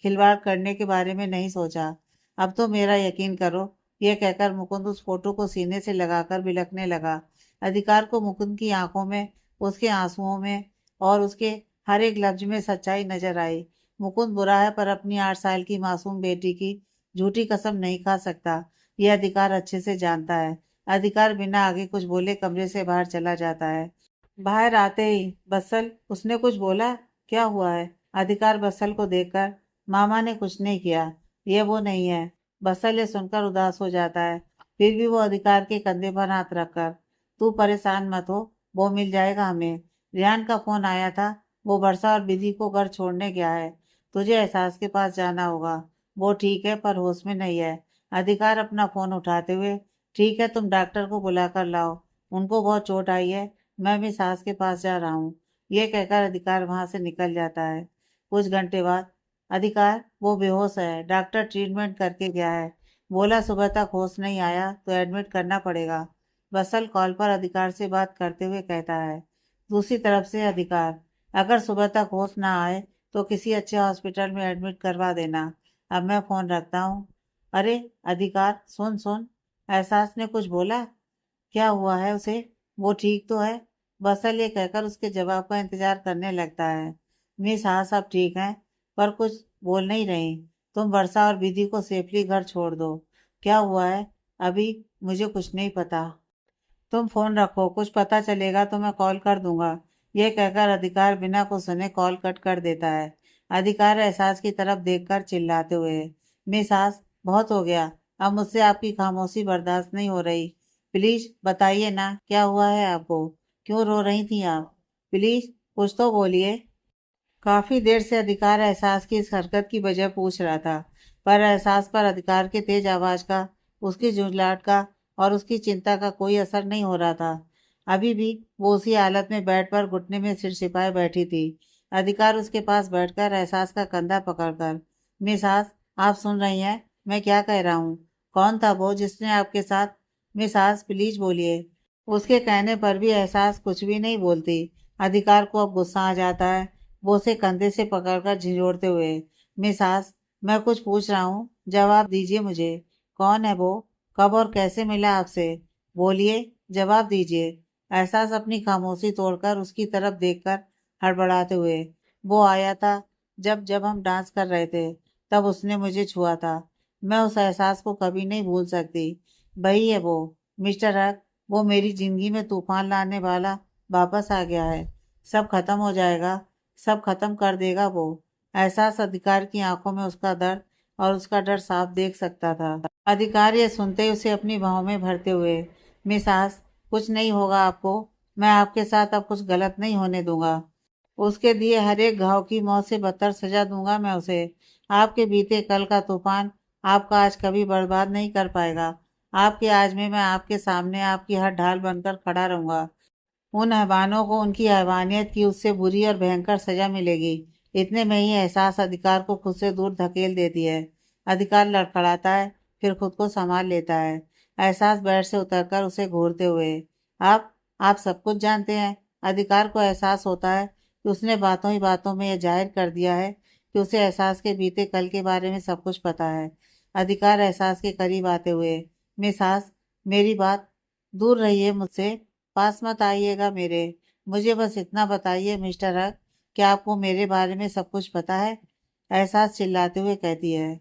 खिलवाड़ करने के बारे में नहीं सोचा। अब तो मेरा यकीन करो। यह कहकर मुकुंद उस फोटो को सीने से लगाकर बिलखने लगा। अधिकार को मुकुंद की आंखों में, उसके आंसुओं में और उसके हर एक लफ्ज में सच्चाई नजर आई। मुकुंद बुरा है, पर अपनी 8 साल की मासूम बेटी की झूठी कसम नहीं खा सकता। यह अधिकार अच्छे से जानता है। अधिकार बिना आगे कुछ बोले कमरे से बाहर चला जाता है। बाहर आते ही, बस्सल, उसने कुछ बोला? क्या हुआ है? अधिकार बस्सल को देखकर, मामा ने कुछ नहीं किया। ये वो नहीं है। बस्सल ये सुनकर उदास हो जाता है। फिर भी वो अधिकार के कंधे पर हाथ रखकर, तू परेशान मत हो, वो मिल जाएगा हमें। रियान का फोन आया था। वो वर्षा और विधि को घर छोड़ने गया है। तुझे एहसास के पास जाना होगा। वो ठीक है, पर होश में नहीं है। अधिकार अपना फोन उठाते हुए, ठीक है, तुम डॉक्टर को बुला कर लाओ। उनको बहुत चोट आई है। मैं भी सास के पास जा रहा हूँ। ये कहकर अधिकार वहां से निकल जाता है। कुछ घंटे बाद, अधिकार, वो बेहोश है, डॉक्टर ट्रीटमेंट करके गया है। बोला सुबह तक होश नहीं आया तो एडमिट करना पड़ेगा। बसल कॉल पर अधिकार से बात करते हुए कहता है। दूसरी तरफ से अधिकार, अगर सुबह तक होश ना आए तो किसी अच्छे हॉस्पिटल में एडमिट करवा देना। अब मैं फोन रखता हूँ। अरे अधिकार, सुन सुन, एहसास ने कुछ बोला? क्या हुआ है उसे? वो ठीक तो है? बसल ये कहकर उसके जवाब का इंतजार करने लगता है। मिस, हाँ सब ठीक है। पर कुछ बोल नहीं रही। तुम वर्षा और विधि को सेफली घर छोड़ दो। क्या हुआ है? अभी मुझे कुछ नहीं पता। तुम फोन रखो, कुछ पता चलेगा तो मैं कॉल कर दूंगा। यह कहकर अधिकार बिना कुछ सुने कॉल कट कर देता है। अधिकार एहसास की तरफ देखकर चिल्लाते हुए, मिस आस, बहुत हो गया। अब मुझसे आपकी खामोशी बर्दाश्त नहीं हो रही। प्लीज बताइए ना, क्या हुआ है आपको? क्यों रो रही थी आप? प्लीज कुछ तो बोलिए। काफी देर से अधिकार एहसास की इस हरकत की वजह पूछ रहा था, पर एहसास पर अधिकार के तेज आवाज का, उसकी झुंझलाहट का और उसकी चिंता का कोई असर नहीं हो रहा था। अभी भी वो उसी हालत में बेड पर घुटने में सिर छिपाए बैठी थी। अधिकार उसके पास बैठकर एहसास का कंधा पकड़कर, मिस आस, आप सुन रही हैं मैं क्या कह रहा हूँ? कौन था वो जिसने आपके साथ? मिस आस, प्लीज बोलिए। उसके कहने पर भी एहसास कुछ भी नहीं बोलती। अधिकार को अब गुस्सा आ जाता है। वो उसे कंधे से पकड़कर झिझोड़ते हुए, मिस आस, मैं कुछ पूछ रहा हूँ, जवाब दीजिए मुझे। कौन है वो? कब और कैसे मिला आपसे? बोलिए, जवाब दीजिए। एहसास अपनी खामोशी तोड़कर उसकी तरफ देखकर हड़बड़ाते हुए, वो आया था जब जब हम डांस कर रहे थे, तब उसने मुझे छुआ था। मैं उस एहसास को कभी नहीं भूल सकती। वही है वो, मिस्टर हक। वो मेरी जिंदगी में तूफान लाने वाला वापस आ गया है। सब खत्म हो जाएगा, सब खत्म कर देगा वो। एहसास अधिकार की आंखों में उसका दर्द और उसका डर साफ देख सकता था। अधिकार ये सुनते ही उसे अपनी बाहों में भरते हुए, मिस आस, कुछ नहीं होगा आपको। मैं आपके साथ अब कुछ गलत नहीं होने दूंगा। उसके दिए हर एक घाव की मौत से बदतर सजा दूंगा मैं उसे। आपके बीते कल का तूफान आपका आज कभी बर्बाद नहीं कर पाएगा। आपके आज में मैं आपके सामने आपकी हर ढाल बनकर खड़ा रहूंगा। उन हैवानों को उनकी हैवानियत की उससे बुरी और भयंकर सजा मिलेगी। इतने में ही एहसास अधिकार को खुद से दूर धकेल देती है। अधिकार लड़खड़ाता है, फिर खुद को संभाल लेता है। एहसास बेड से उतरकर उसे घूरते हुए, आप सब कुछ जानते हैं। अधिकार को एहसास होता है कि उसने बातों ही बातों में यह जाहिर कर दिया है कि उसे एहसास के बीते कल के बारे में सब कुछ पता है। अधिकार एहसास के करीब आते हुए, मिस आस, मेरी बात, दूर रहिए मुझसे, पास मत आइएगा मेरे। मुझे बस इतना बताइए मिस्टर हक, क्या आपको मेरे बारे में सब कुछ पता है? एहसास चिल्लाते हुए कहती है,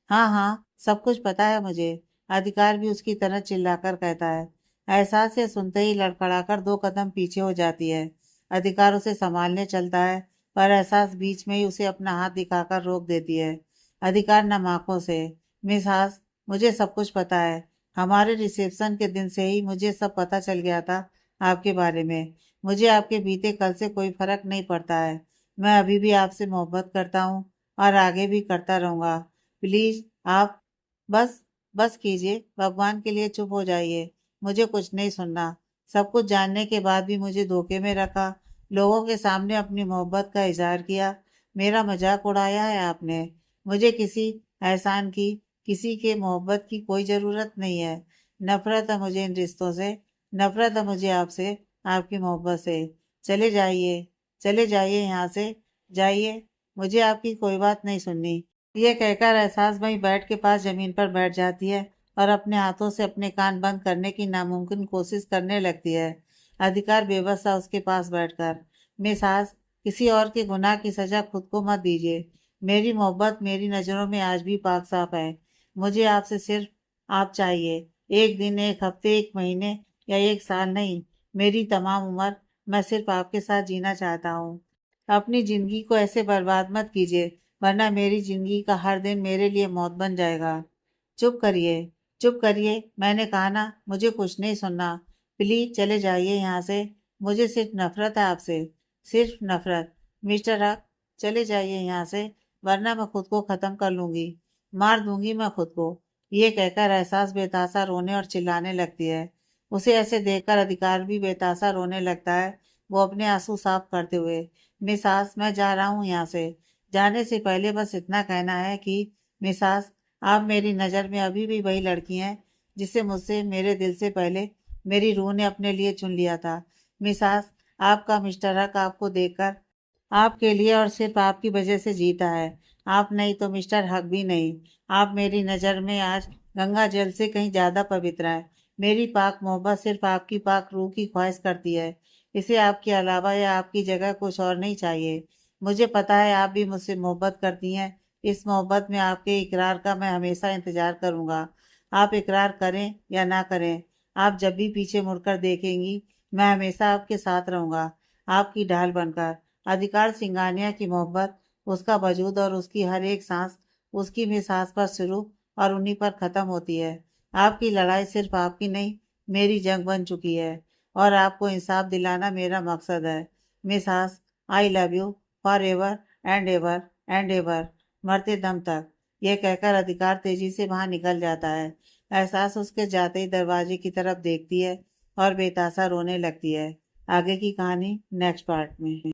हाँ हाँ, सब कुछ पता है मुझे। अधिकार भी उसकी तरह चिल्लाकर कहता है। एहसास ये सुनते ही लड़खड़ाकर 2 कदम पीछे हो जाती है। अधिकार उसे संभालने चलता है, पर एहसास बीच में ही उसे अपना हाथ दिखाकर रोक देती है। अधिकार नम आंखों से, मिस हास, मुझे सब कुछ पता है। हमारे रिसेप्शन के दिन से ही मुझे सब पता चल गया था आपके बारे में। मुझे आपके बीते कल से कोई फर्क नहीं पड़ता है। मैं अभी भी आपसे मोहब्बत करता हूँ और आगे भी करता रहूंगा। प्लीज आप, बस, बस कीजिए, भगवान के लिए चुप हो जाइए। मुझे कुछ नहीं सुनना। सब कुछ जानने के बाद भी मुझे धोखे में रखा, लोगों के सामने अपनी मोहब्बत का इजहार किया, मेरा मजाक उड़ाया है आपने। मुझे किसी एहसान की, किसी के मोहब्बत की कोई ज़रूरत नहीं है। नफरत है मुझे इन रिश्तों से, नफरत है मुझे आपसे, आपकी मोहब्बत से। चले जाइए, चले जाइए यहाँ से, जाइए, मुझे आपकी कोई बात नहीं सुननी। ये कहकर एहसास भाई बेड के पास जमीन पर बैठ जाती है और अपने हाथों से अपने कान बंद करने की नामुमकिन कोशिश करने लगती है। अधिकार बेबस सा उसके पास बैठकर, मिस हास, किसी और के गुनाह की सजा खुद को मत दीजिए। मेरी मोहब्बत मेरी नज़रों में आज भी पाक साफ है। मुझे आपसे सिर्फ आप चाहिए। एक दिन, एक हफ्ते, एक महीने या एक साल नहीं, मेरी तमाम उम्र मैं सिर्फ आपके साथ जीना चाहता हूँ। अपनी जिंदगी को ऐसे बर्बाद मत कीजिए, वरना मेरी जिंदगी का हर दिन मेरे लिए मौत बन जाएगा। चुप करिए, चुप करिए, मैंने कहा ना, मुझे कुछ नहीं सुनना। प्लीज चले जाइए यहाँ से। मुझे सिर्फ नफरत है आपसे, सिर्फ नफरत। मिस्टर हक, चले जाइए यहाँ से, वरना मैं खुद को खत्म कर लूंगी, मार दूंगी मैं खुद को। ये कहकर एहसास बेतासा रोने और चिल्लाने लगती है। उसे ऐसे देखकर अधिकार भी बेतासा रोने लगता है, वो अपने आंसू साफ करते हुए, मिसास, मैं जा रहा हूँ यहाँ से। जाने से पहले बस इतना कहना है कि मिसास, आप मेरी नज़र में अभी भी वही लड़की हैं जिसे मुझसे मेरे दिल से पहले मेरी रूह ने अपने लिए चुन लिया था। मिसास, आपका मिस्टर हक आपको देखकर, आपके लिए और सिर्फ आपकी वजह से जीता है। आप नहीं तो मिस्टर हक भी नहीं। आप मेरी नज़र में आज गंगा जल से कहीं ज़्यादा पवित्र है। मेरी पाक मोहब्बत सिर्फ आपकी पाक रूह की ख्वाहिश करती है। इसे आपके अलावा या आपकी जगह कुछ और नहीं चाहिए। मुझे पता है आप भी मुझसे मोहब्बत करती हैं। इस मोहब्बत में आपके इकरार का मैं हमेशा इंतजार करूंगा। आप इकरार करें या ना करें, आप जब भी पीछे मुड़कर देखेंगी, मैं हमेशा आपके साथ रहूंगा, आपकी ढाल बनकर। अधिकार सिंघानिया की मोहब्बत, उसका वजूद और उसकी हर एक सांस उसकी मिसास पर शुरू और उन्हीं पर ख़त्म होती है। आपकी लड़ाई सिर्फ आपकी नहीं, मेरी जंग बन चुकी है और आपको इंसाफ दिलाना मेरा मकसद है। मिस हास, I love you for ever and ever and ever, मरते दम तक। यह कहकर अधिकार तेजी से वहां निकल जाता है। एहसास उसके जाते ही दरवाजे की तरफ देखती है और बेतासा रोने लगती है। आगे की कहानी नेक्स्ट पार्ट में।